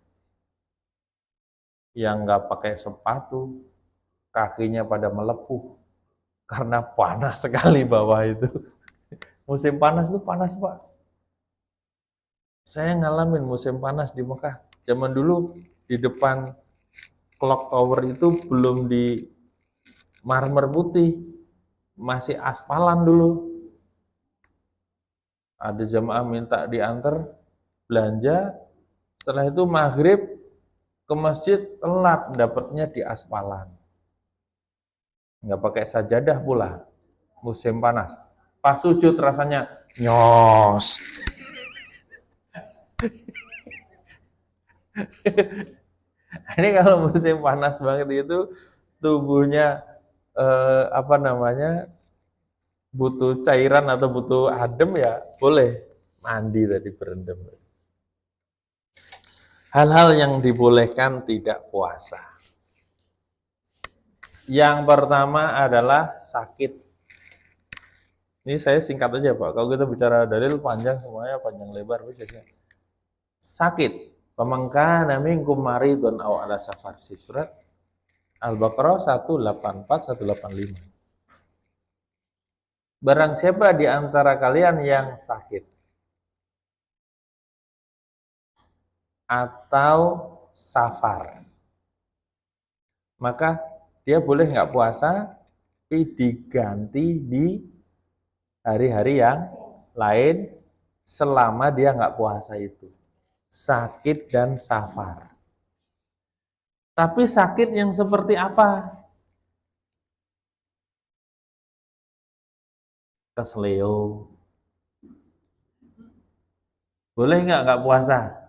Yang nggak pakai sepatu, kakinya pada melepuh. Karena panas sekali bawah itu. Musim panas itu panas, Pak. Saya ngalamin musim panas di Mekah. Zaman dulu di depan clock tower itu belum di marmer putih, masih aspalan dulu. Ada jamaah minta diantar belanja, setelah itu maghrib ke masjid telat dapatnya di aspalan. Nggak pakai sajadah pula, musim panas. Pas sujud rasanya nyos. Ini kalau musim panas banget itu tubuhnya butuh cairan atau butuh adem ya boleh mandi tadi berendam. Hal-hal yang dibolehkan tidak puasa. Yang pertama adalah sakit. Ini saya singkat aja Pak. Kalau kita bicara dalil panjang semuanya panjang lebar biasanya. Sakit. Pemangkana minkum maridun aw ala safar. Surat Al-Baqarah 184 185. Barang siapa di antara kalian yang sakit atau safar, maka dia boleh nggak puasa, tapi diganti di hari-hari yang lain selama dia nggak puasa itu. Sakit dan safar. Tapi sakit yang seperti apa? Kesleo. Boleh nggak puasa?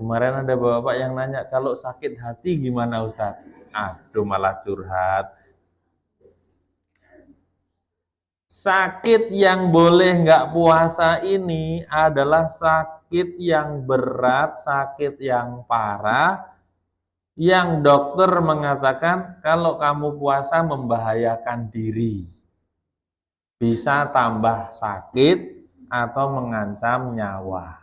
Kemarin ada bapak yang nanya, kalau sakit hati gimana Ustadz? Aduh malah curhat. Sakit yang boleh nggak puasa ini adalah sakit yang berat, sakit yang parah, yang dokter mengatakan kalau kamu puasa membahayakan diri. Bisa tambah sakit atau mengancam nyawa.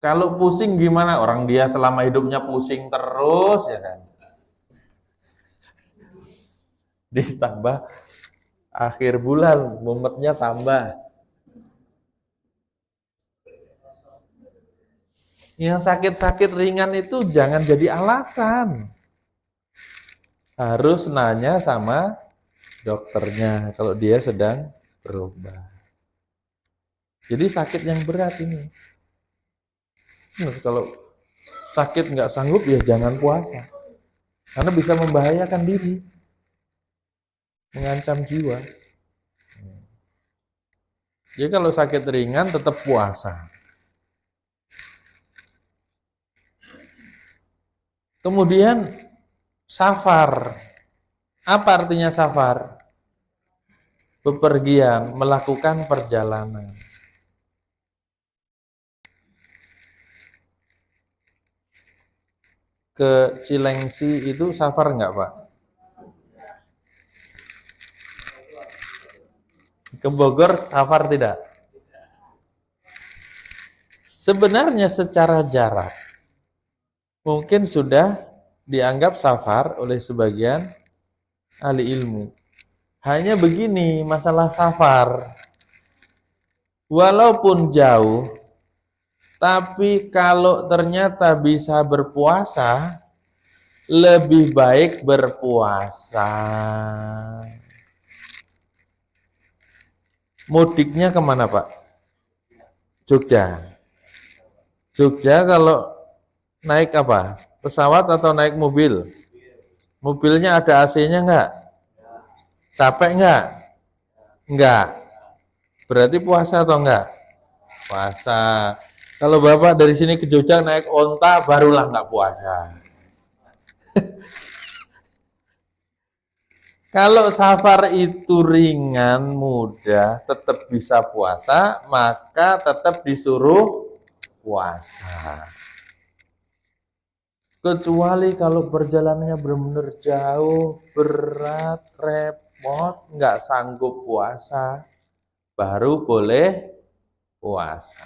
Kalau pusing gimana? Orang dia selama hidupnya pusing terus ya kan. Ditambah akhir bulan mumetnya tambah. Yang sakit-sakit ringan itu jangan jadi alasan. Harus nanya sama dokternya kalau dia sedang berobat. Jadi sakit yang berat ini. Kalau sakit nggak sanggup ya jangan puasa. Karena bisa membahayakan diri. Mengancam jiwa. Jadi kalau sakit ringan tetap puasa. Kemudian safar. Apa artinya safar? Bepergian, melakukan perjalanan. Ke Cilengsi itu safar nggak Pak? Ke Bogor safar tidak? Sebenarnya secara jarak mungkin sudah dianggap safar oleh sebagian ahli ilmu. Hanya begini masalah safar. Walaupun jauh, tapi kalau ternyata bisa berpuasa, lebih baik berpuasa. Mudiknya kemana Pak? Jogja. Jogja kalau naik apa? Pesawat atau naik mobil? Mobilnya ada AC-nya nggak? Capek nggak? Nggak. Berarti puasa atau enggak? Puasa. Kalau Bapak dari sini ke Jogja naik onta, barulah nggak puasa. Kalau safar itu ringan, mudah, tetap bisa puasa, maka tetap disuruh puasa. Kecuali kalau perjalanannya benar-benar jauh, berat, repot, nggak sanggup puasa, baru boleh puasa.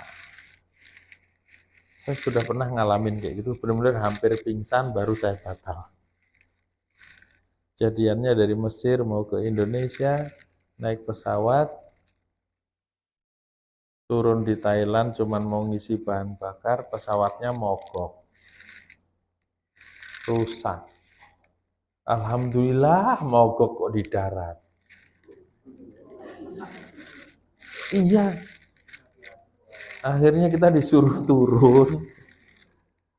Saya sudah pernah ngalamin kayak gitu, benar-benar hampir pingsan, baru saya batal. Jadiannya dari Mesir mau ke Indonesia, naik pesawat, turun di Thailand cuman mau ngisi bahan bakar, pesawatnya mogok, rusak. Alhamdulillah mogok kok di darat. Iya, akhirnya kita disuruh turun,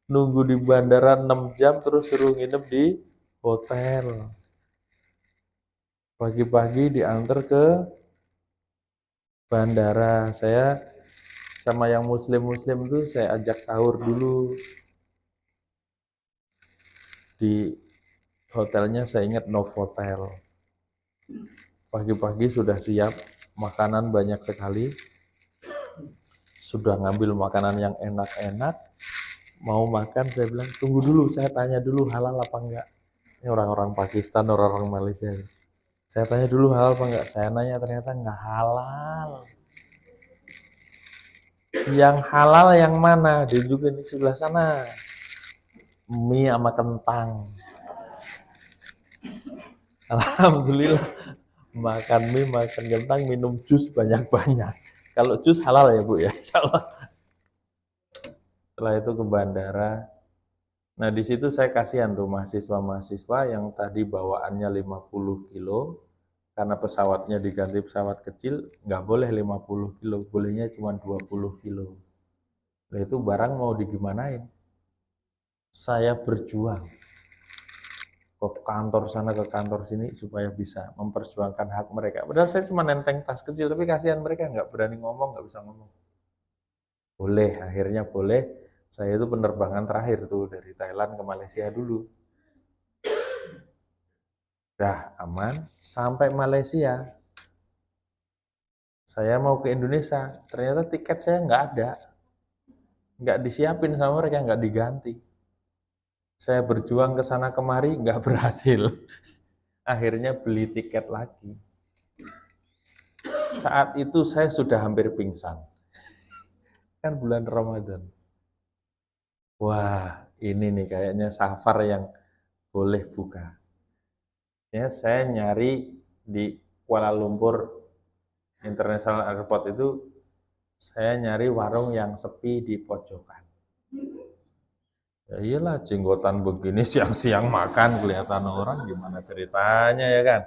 nunggu di bandara 6 jam, terus suruh nginep di hotel. Pagi-pagi diantar ke bandara. Saya sama yang muslim-muslim tuh saya ajak sahur dulu. Di hotelnya saya ingat Novotel. Pagi-pagi sudah siap, makanan banyak sekali. Sudah ngambil makanan yang enak-enak. Mau makan, saya bilang, tunggu dulu, saya tanya dulu halal apa enggak. Ini orang-orang Pakistan, orang-orang Malaysia. Saya tanya dulu halal apa enggak. Saya nanya, ternyata enggak halal. Yang halal yang mana? Dia juga di sebelah sana. Mie sama kentang. Alhamdulillah. Makan mie, makan kentang, minum jus banyak-banyak. Kalau jus halal ya Bu ya, insya Allah. Setelah itu ke bandara. Nah di situ saya kasihan tuh mahasiswa-mahasiswa yang tadi bawaannya 50 kilo, karena pesawatnya diganti pesawat kecil, nggak boleh 50 kilo, bolehnya cuma 20 kilo. Nah itu barang mau digimanain? Saya berjuang ke kantor sana ke kantor sini supaya bisa memperjuangkan hak mereka. Padahal saya cuma nenteng tas kecil, tapi kasihan mereka nggak berani ngomong, nggak bisa ngomong. Boleh, akhirnya boleh. Saya itu penerbangan terakhir tuh dari Thailand ke Malaysia dulu. Dah aman, sampai Malaysia. Saya mau ke Indonesia, ternyata tiket saya nggak ada. Nggak disiapin sama mereka, nggak diganti. Saya berjuang ke sana kemari, nggak berhasil. Akhirnya beli tiket lagi. Saat itu saya sudah hampir pingsan. Kan bulan Ramadan. Wah, ini nih kayaknya safar yang boleh buka. Ya, saya nyari di Kuala Lumpur International Airport itu, saya nyari warung yang sepi di pojokan. Ya iyalah, jenggotan begini siang-siang makan kelihatan orang, gimana ceritanya ya kan?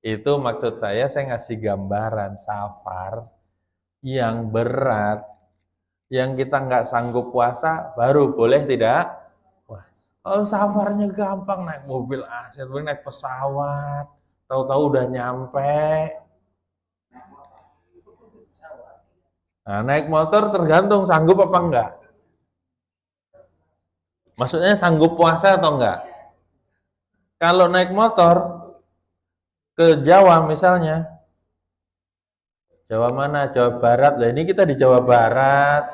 Itu maksud saya ngasih gambaran safar yang berat, yang kita nggak sanggup puasa, baru boleh tidak? Wah, kalau safarnya gampang, naik mobil aset, naik pesawat, tahu-tahu udah nyampe. Nah, naik motor tergantung sanggup apa enggak. Maksudnya sanggup puasa atau enggak? Kalau naik motor ke Jawa misalnya, Jawa mana? Jawa Barat. Lah ini kita di Jawa Barat.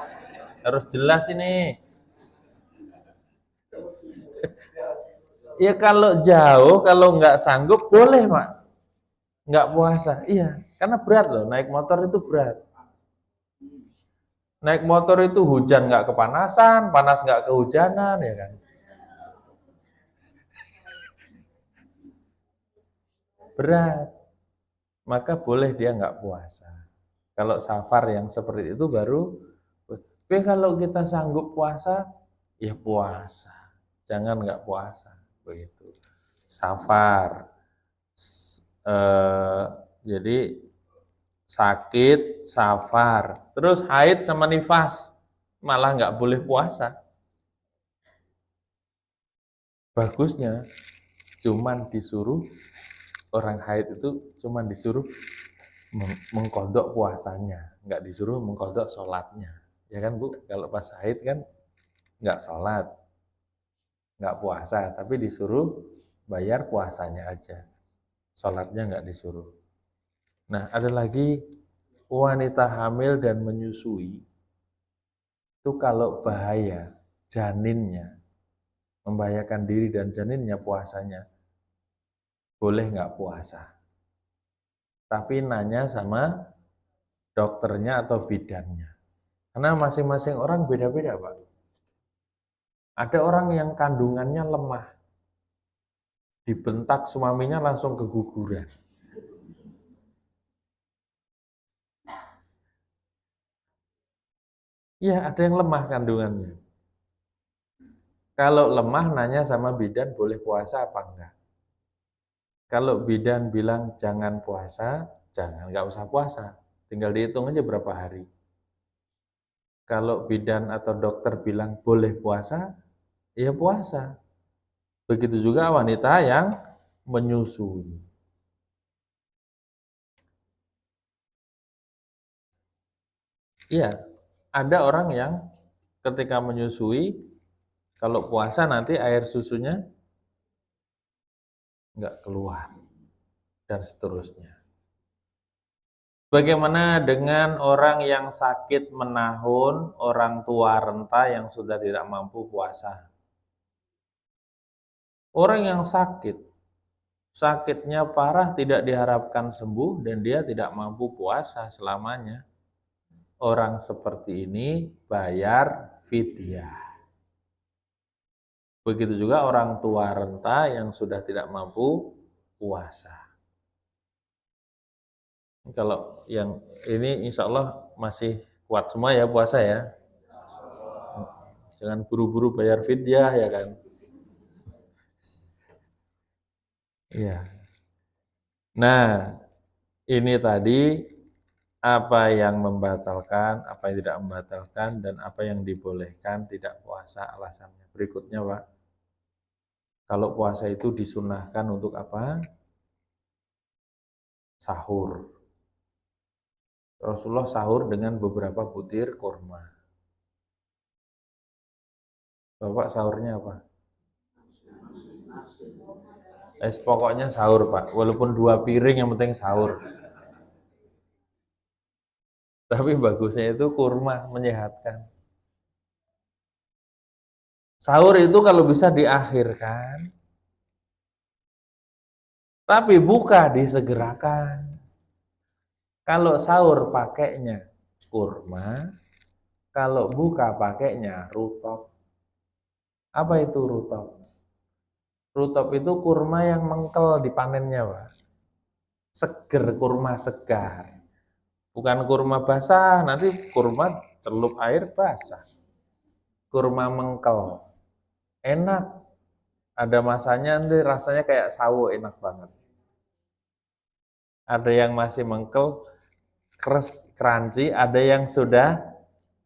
Harus jelas ini. Ya kalau jauh, kalau nggak sanggup boleh, Pak. Nggak puasa. Iya, karena berat loh. Naik motor itu berat. Naik motor itu hujan nggak kepanasan, panas nggak kehujanan, ya kan? Berat. Maka boleh dia nggak puasa. Kalau safar yang seperti itu baru. Tapi kalau kita sanggup puasa, ya puasa. Jangan nggak puasa. Begitu. Safar. Eh, jadi sakit, safar, terus haid sama nifas, malah nggak boleh puasa. bagusnya cuman disuruh orang haid itu cuman disuruh mengkodok puasanya, nggak disuruh mengkodok sholatnya. Ya kan Bu, kalau pas haid kan nggak sholat, nggak puasa, tapi disuruh bayar puasanya aja. Sholatnya nggak disuruh. Nah, ada lagi wanita hamil dan menyusui. Itu kalau bahaya janinnya, membahayakan diri dan janinnya puasanya, boleh nggak puasa. Tapi nanya sama dokternya atau bidannya. Karena masing-masing orang beda-beda, Pak. Ada orang yang kandungannya lemah, dibentak suaminya langsung keguguran. Iya, ada yang lemah kandungannya. Kalau lemah nanya sama bidan boleh puasa apa enggak. Kalau bidan bilang jangan puasa, nggak usah puasa. Tinggal dihitung aja berapa hari. Kalau bidan atau dokter bilang boleh puasa, ya puasa. Begitu juga wanita yang menyusui. Iya, ada orang yang ketika menyusui, kalau puasa nanti air susunya nggak keluar, dan seterusnya. Bagaimana dengan orang yang sakit menahun, orang tua renta yang sudah tidak mampu puasa? Orang yang sakitnya parah tidak diharapkan sembuh dan dia tidak mampu puasa selamanya. Orang seperti ini bayar fidyah. Begitu juga orang tua renta yang sudah tidak mampu puasa. Kalau yang ini insya Allah masih kuat semua ya puasa ya. Jangan buru-buru bayar fidyah ya kan. Iya. Nah, ini tadi apa yang membatalkan, apa yang tidak membatalkan, dan apa yang dibolehkan tidak puasa alasannya. Berikutnya Pak, kalau puasa itu disunahkan untuk apa? Sahur. Rasulullah sahur dengan beberapa butir kurma. Bapak sahurnya apa? Pokoknya sahur Pak, walaupun 2 piring yang penting sahur. Tapi bagusnya itu kurma, menyehatkan. Sahur itu kalau bisa diakhirkan, tapi buka disegerakan. Kalau sahur pakainya kurma, kalau buka pakainya rutop. Apa itu rutop? Rutop itu kurma yang mengkel dipanennya, Pak. Seger, kurma segar. Bukan kurma basah, nanti kurma celup air basah. Kurma mengkel. Enak. Ada masanya nanti rasanya kayak sawo, enak banget. Ada yang masih mengkel, crunchy, ada yang sudah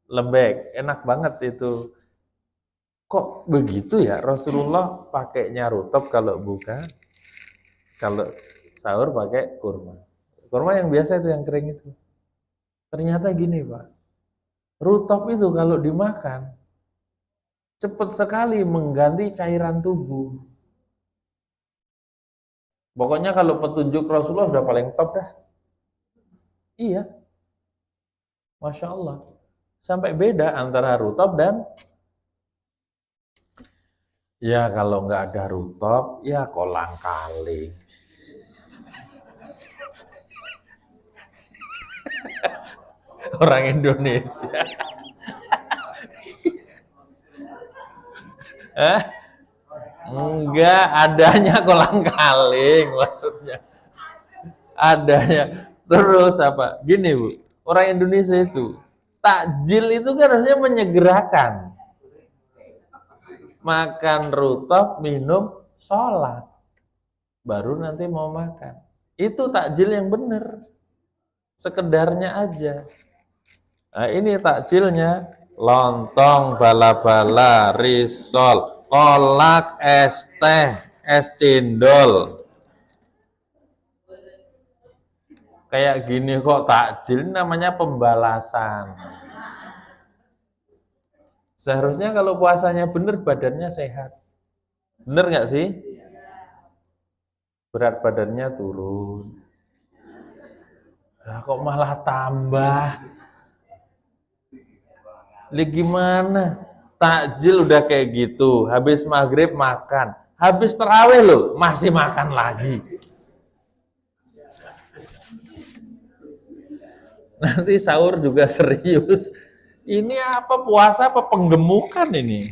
lembek. Enak banget itu. Kok begitu ya? Rasulullah pakainya rutop kalau buka, kalau sahur pakai kurma. Kurma yang biasa itu yang kering itu. Ternyata gini Pak, rutop itu kalau dimakan, cepat sekali mengganti cairan tubuh. Pokoknya kalau petunjuk Rasulullah udah paling top dah. Iya, Masya Allah. Sampai beda antara rutop dan ya kalau nggak ada rutop, ya kolang-kaling. Orang Indonesia. Enggak, adanya kolang-kaling maksudnya. Adanya. Terus apa? Gini Bu, orang Indonesia itu, takjil itu kan harusnya menyegerakan. Makan rutop, minum, sholat. Baru nanti mau makan. Itu takjil yang benar. Sekedarnya aja. Nah ini takjilnya, lontong, bala-bala, risol, kolak, es teh, es cendol. Kayak gini kok takjil, namanya pembalasan. Seharusnya kalau puasanya bener, badannya sehat. Bener nggak sih? Berat badannya turun. Lah kok malah tambah? Li gimana? Takjil udah kayak gitu, habis maghrib makan, habis terawih loh masih makan lagi. Nanti sahur juga serius. Ini apa puasa apa penggemukan ini?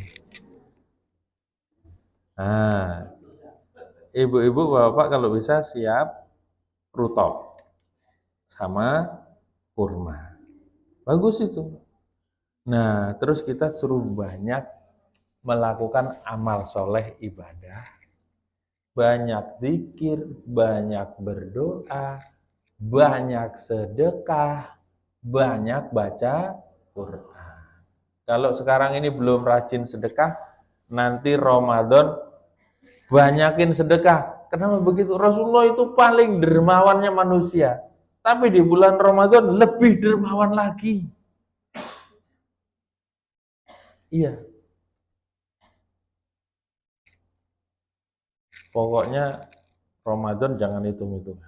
Nah, ibu-ibu bapak kalau bisa siap rutop sama kurma. Bagus itu. Nah, terus kita suruh banyak melakukan amal soleh ibadah. Banyak zikir, banyak berdoa, banyak sedekah, banyak baca Quran. Kalau sekarang ini belum rajin sedekah, nanti Ramadan banyakin sedekah. Kenapa begitu? Rasulullah itu paling dermawannya manusia. Tapi di bulan Ramadan lebih dermawan lagi. Iya. Pokoknya Ramadan jangan hitung-hitungan.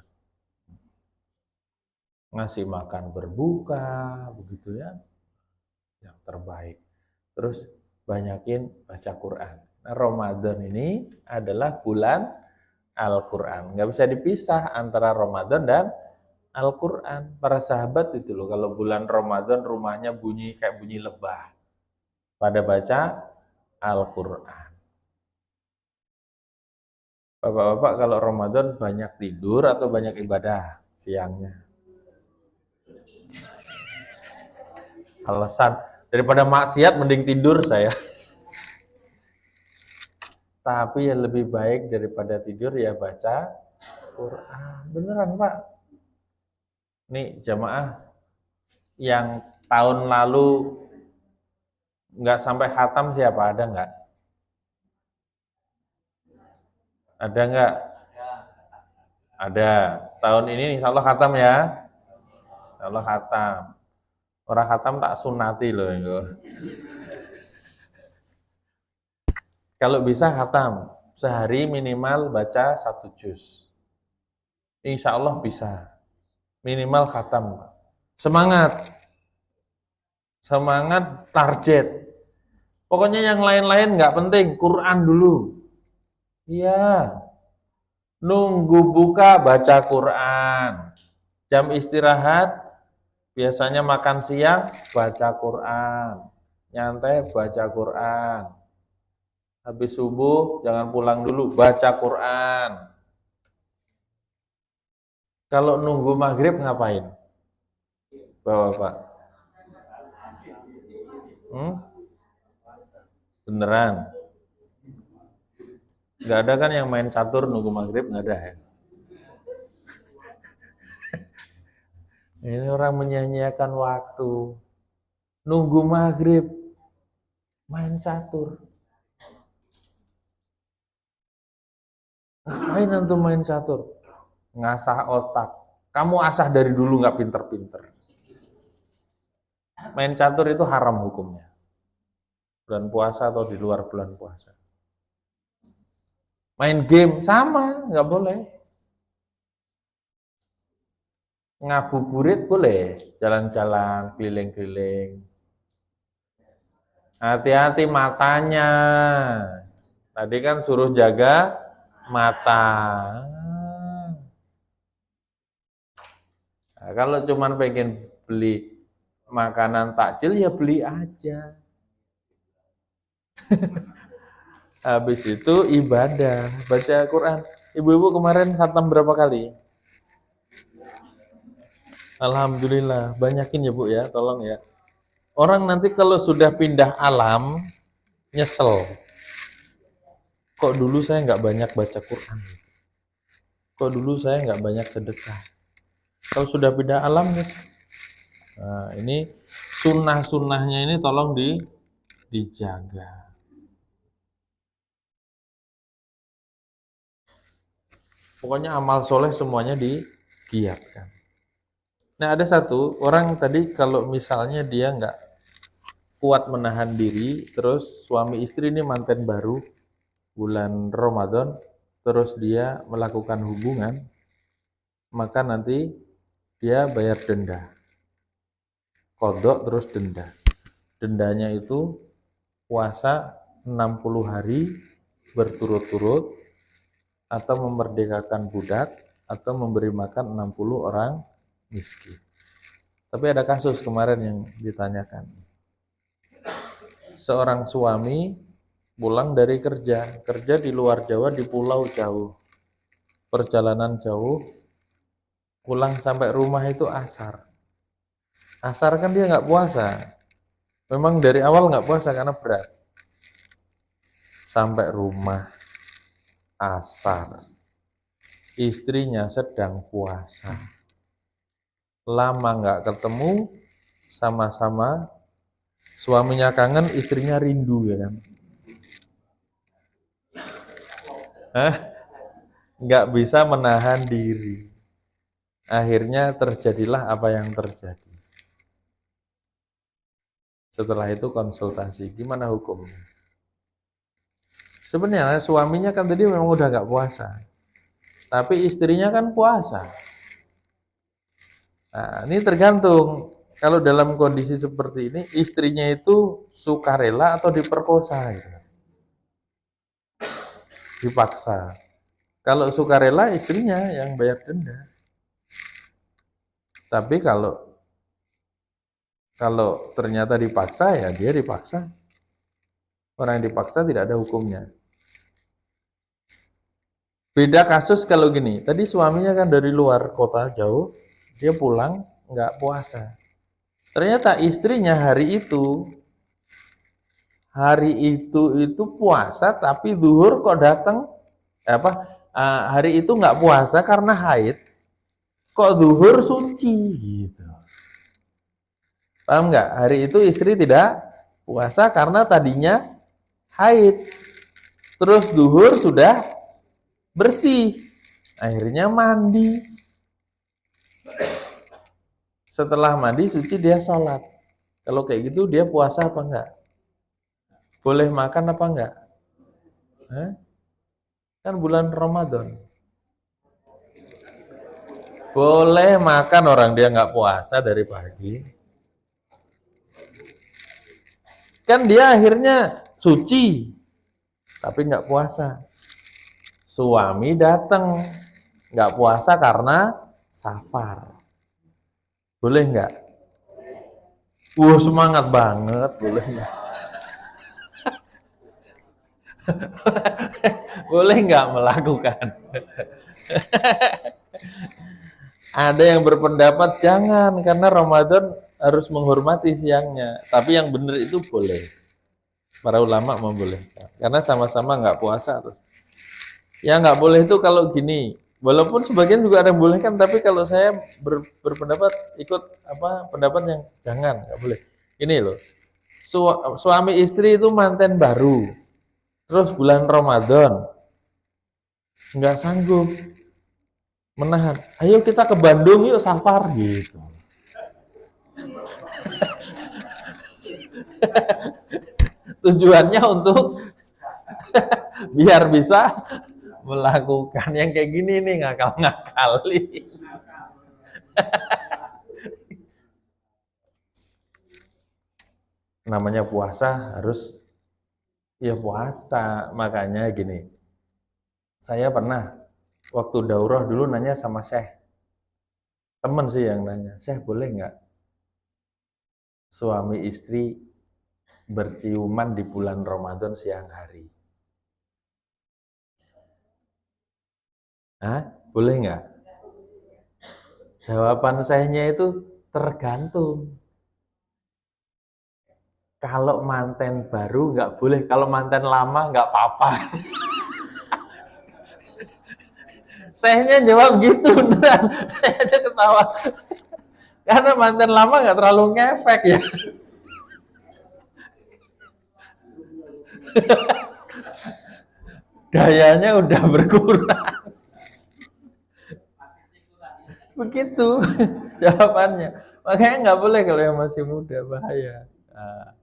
Ngasih makan berbuka, begitu ya. Yang terbaik. Terus banyakin baca Quran. Nah, Ramadan ini adalah bulan Al-Quran. Nggak bisa dipisah antara Ramadan dan Al-Quran. Para sahabat itu loh, kalau bulan Ramadan rumahnya bunyi kayak bunyi lebah. Pada baca Al-Quran. Bapak-bapak kalau Ramadan banyak tidur atau banyak ibadah siangnya? Alasan, daripada maksiat mending tidur saya. Tapi yang lebih baik daripada tidur ya baca Quran. Beneran Pak. Nih jamaah yang tahun lalu nggak sampai khatam siapa? Ada nggak? Ada nggak? Ada. Tahun ini insya Allah khatam ya. Insya Allah khatam. Orang khatam tak sunati loh. Kalau bisa khatam. Sehari minimal baca 1 juz. Insya Allah bisa. Minimal khatam. Semangat. Semangat target. Pokoknya yang lain-lain nggak penting. Quran dulu. Iya. Nunggu buka baca Quran. Jam istirahat biasanya makan siang baca Quran. Nyantai baca Quran. Habis subuh jangan pulang dulu baca Quran. Kalau nunggu maghrib ngapain? Bapak. Beneran? Nggak ada kan yang main catur nunggu maghrib, nggak ada ya? Ini orang menyanyiakan waktu. Nunggu maghrib, main catur. Ngapain antum main catur? Ngasah otak. Kamu asah dari dulu nggak pinter-pinter. Main catur itu haram hukumnya. Bulan puasa atau di luar bulan puasa. Main game sama, nggak boleh. Ngabuburit boleh, jalan-jalan, keliling-keliling. Hati-hati matanya. Tadi kan suruh jaga mata. Nah, kalau cuman pengen beli makanan takjil ya beli aja. Habis itu ibadah, baca Quran. Ibu-ibu kemarin khatam berapa kali? Alhamdulillah, banyakin ya Bu ya, tolong ya. Orang nanti kalau sudah pindah alam, nyesel. Kok dulu saya nggak banyak baca Quran? Kok dulu saya nggak banyak sedekah? Kalau sudah pindah alam, nyesel. Nah, ini sunnah-sunnahnya ini tolong dijaga. Pokoknya amal soleh semuanya digiatkan. Nah ada satu orang tadi kalau misalnya dia nggak kuat menahan diri, terus suami istri ini manten baru, bulan Ramadan, terus dia melakukan hubungan, maka nanti dia bayar denda. Kodok terus denda. Dendanya itu puasa 60 hari berturut-turut, atau memerdekakan budak, atau memberi makan 60 orang miskin. Tapi ada kasus kemarin yang ditanyakan. Seorang suami pulang dari kerja di luar Jawa, di pulau jauh. Perjalanan jauh, pulang sampai rumah itu asar. Asar kan dia nggak puasa. Memang dari awal nggak puasa karena berat. Sampai rumah asar. Istrinya sedang puasa. Lama nggak ketemu, sama-sama suaminya kangen, istrinya rindu ya kan. Nggak bisa menahan diri. Akhirnya terjadilah apa yang terjadi. Setelah itu konsultasi, gimana hukumnya? Sebenarnya suaminya kan tadi memang udah nggak puasa, tapi istrinya kan puasa. Nah, ini tergantung. Kalau dalam kondisi seperti ini, istrinya itu sukarela atau diperkosa, gitu. Dipaksa. Kalau sukarela, istrinya yang bayar denda. Tapi kalau ternyata dipaksa, ya dia dipaksa. Orang yang dipaksa tidak ada hukumnya. Beda kasus kalau gini, tadi suaminya kan dari luar kota jauh, dia pulang nggak puasa. Ternyata istrinya hari itu puasa, tapi zuhur kok datang hari itu nggak puasa karena haid, kok zuhur suci gitu. Paham nggak? Hari itu istri tidak puasa karena tadinya haid, terus zuhur sudah bersih, akhirnya mandi. Setelah mandi suci dia sholat. Kalau kayak gitu dia puasa apa enggak? Boleh makan apa enggak? Kan bulan Ramadan. Boleh makan, orang dia nggak puasa dari pagi. Kan dia akhirnya suci, tapi nggak puasa. Suami datang, nggak puasa karena safar. Boleh nggak? Semangat banget, boleh nggak? Boleh nggak melakukan? Ada yang berpendapat jangan, karena Ramadan harus menghormati siangnya. Tapi yang benar itu boleh. Para ulama membolehkan. Karena sama-sama nggak puasa tuh. Ya nggak boleh itu kalau gini. Walaupun sebagian juga ada yang bolehkan, tapi kalau saya berpendapat ikut pendapat yang jangan, nggak boleh. Ini loh, suami istri itu manten baru, terus bulan Ramadan nggak sanggup menahan, ayo kita ke Bandung yuk safar gitu. Tujuannya untuk biar bisa melakukan yang kayak gini nih, ngakal-ngakali. Namanya puasa harus ya puasa. Makanya gini, saya pernah waktu daurah dulu nanya sama Syekh, temen sih yang nanya, Syekh boleh nggak suami istri berciuman di bulan Ramadan siang hari? Boleh nggak? Jawaban Syekhnya itu tergantung. Kalau manten baru nggak boleh, kalau manten lama nggak apa-apa. Syekhnya jawab gitu beneran. Saya aja ketawa. Karena manten lama nggak terlalu ngefek ya. Dayanya udah berkurang. Begitu jawabannya. Makanya nggak boleh kalau yang masih muda, bahaya. Nah,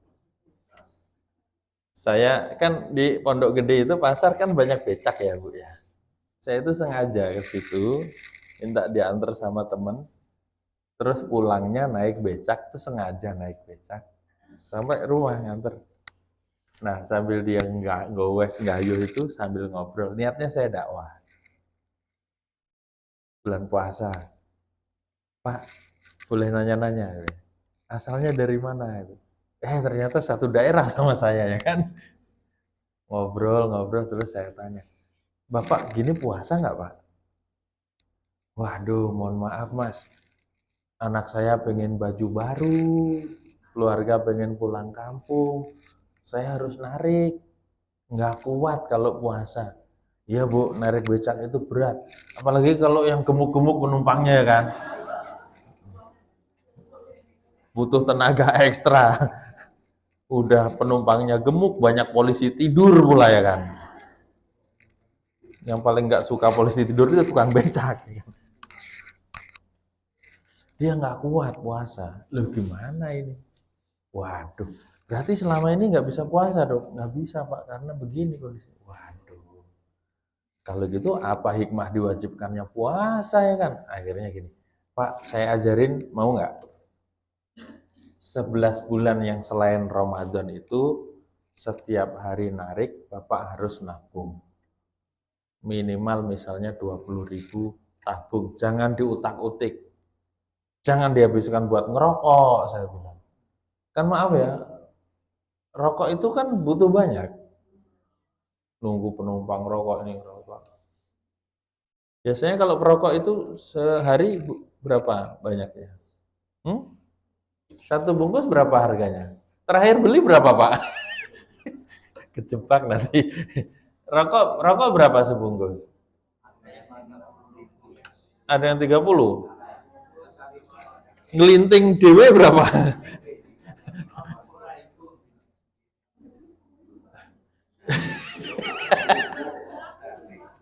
saya kan di Pondok Gede itu pasar kan banyak becak ya Bu ya. Saya itu sengaja ke situ, minta diantar sama temen, terus pulangnya naik becak, tuh sengaja naik becak sampai rumah nganter. Nah sambil dia nggak gowes gayuh itu sambil ngobrol, niatnya saya dakwah bulan puasa. Pak, boleh nanya-nanya, asalnya dari mana itu? Ternyata satu daerah sama saya ya kan. Ngobrol-ngobrol terus saya tanya, Bapak gini puasa nggak Pak? Waduh, mohon maaf Mas, anak saya pengen baju baru, keluarga pengen pulang kampung, saya harus narik, nggak kuat kalau puasa. Iya Bu, narik becak itu berat, apalagi kalau yang gemuk-gemuk penumpangnya ya kan, butuh tenaga ekstra. Udah penumpangnya gemuk, banyak polisi tidur pula ya kan. Yang paling nggak suka polisi tidur itu tukang becak. Dia nggak kuat puasa. Loh gimana ini? Waduh, berarti selama ini nggak bisa puasa dong? Nggak bisa Pak, karena begini kondisi. Waduh, kalau gitu apa hikmah diwajibkannya puasa ya kan? Akhirnya gini, Pak saya ajarin mau nggak? 11 bulan yang selain Ramadan itu setiap hari narik Bapak harus nabung. Minimal misalnya 20.000 tabung, jangan diutak-utik. Jangan dihabiskan buat ngerokok, saya bilang. Kan maaf ya, rokok itu kan butuh banyak. Nunggu penumpang rokok ini rokok. Biasanya kalau perokok itu sehari berapa banyaknya? Hmm? Satu bungkus berapa harganya? Terakhir beli berapa Pak? Kejebak nanti. Rokok rokok berapa sebungkus? Ada yang 30. Ngelinting dewe berapa?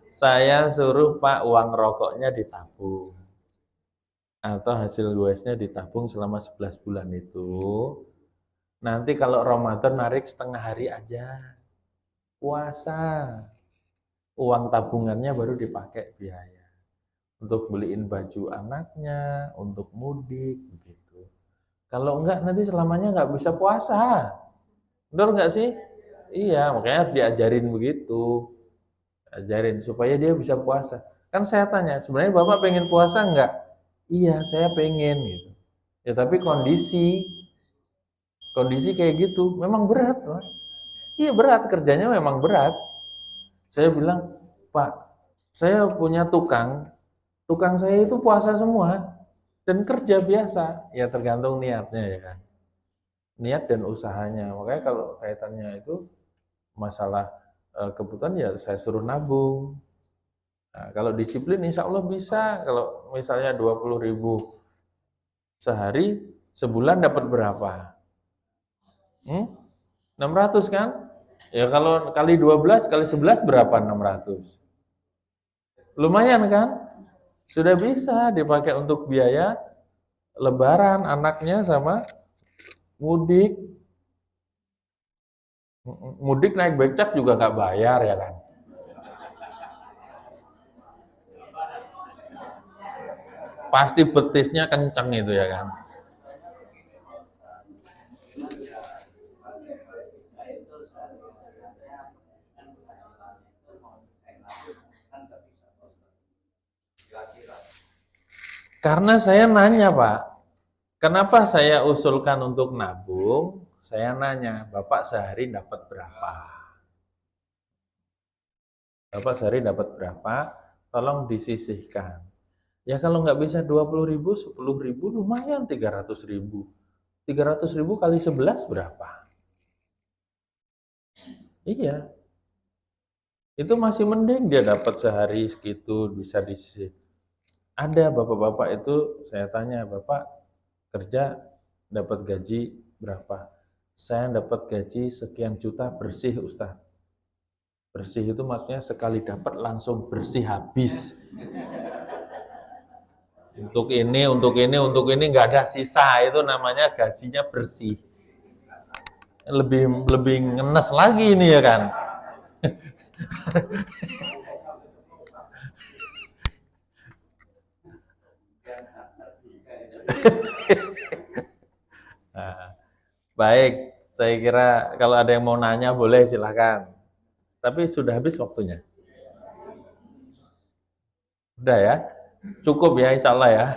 Saya suruh Pak uang rokoknya ditabung. Atau hasil goesnya ditabung selama 11 bulan itu. Nanti kalau Ramadan narik setengah hari aja. Puasa. Uang tabungannya baru dipakai biaya. Untuk beliin baju anaknya, untuk mudik, begitu. Kalau enggak nanti selamanya enggak bisa puasa. Betul enggak sih? Iya, makanya harus diajarin begitu. Ajarin supaya dia bisa puasa. Kan saya tanya, sebenarnya Bapak pengen puasa enggak? Iya, saya pengen gitu. Ya tapi kondisi kayak gitu memang berat, Pak. Iya berat, kerjanya memang berat. Saya bilang, Pak, saya punya tukang saya itu puasa semua dan kerja biasa. Ya tergantung niatnya ya kan. Niat dan usahanya. Makanya kalau kaitannya itu masalah kebutuhan ya saya suruh nabung. Nah, kalau disiplin insya Allah bisa. Kalau misalnya 20.000 sehari, sebulan dapat berapa? 600 kan? Ya kalau kali 12 kali 11 berapa 600? Lumayan kan? Sudah bisa dipakai untuk biaya lebaran anaknya sama mudik. Mudik naik becak juga nggak bayar ya kan? Pasti betisnya kenceng itu ya kan? Karena saya nanya Pak, kenapa saya usulkan untuk nabung? Saya nanya, Bapak sehari dapat berapa? Bapak sehari dapat berapa? Tolong disisihkan. Ya kalau nggak bisa 20.000, 10.000 lumayan 300.000. 300.000 kali 11 berapa? Iya, itu masih mending dia dapat sehari segitu bisa disisih. Ada bapak-bapak itu saya tanya, Bapak kerja dapat gaji berapa? Saya dapat gaji sekian juta bersih Ustaz. Bersih itu maksudnya sekali dapat langsung bersih habis. Untuk ini nggak ada sisa, itu namanya gajinya bersih. Lebih lebih ngenes lagi ini ya kan. Nah, baik, saya kira kalau ada yang mau nanya boleh silahkan. Tapi sudah habis waktunya. Udah ya, cukup ya insya Allah ya.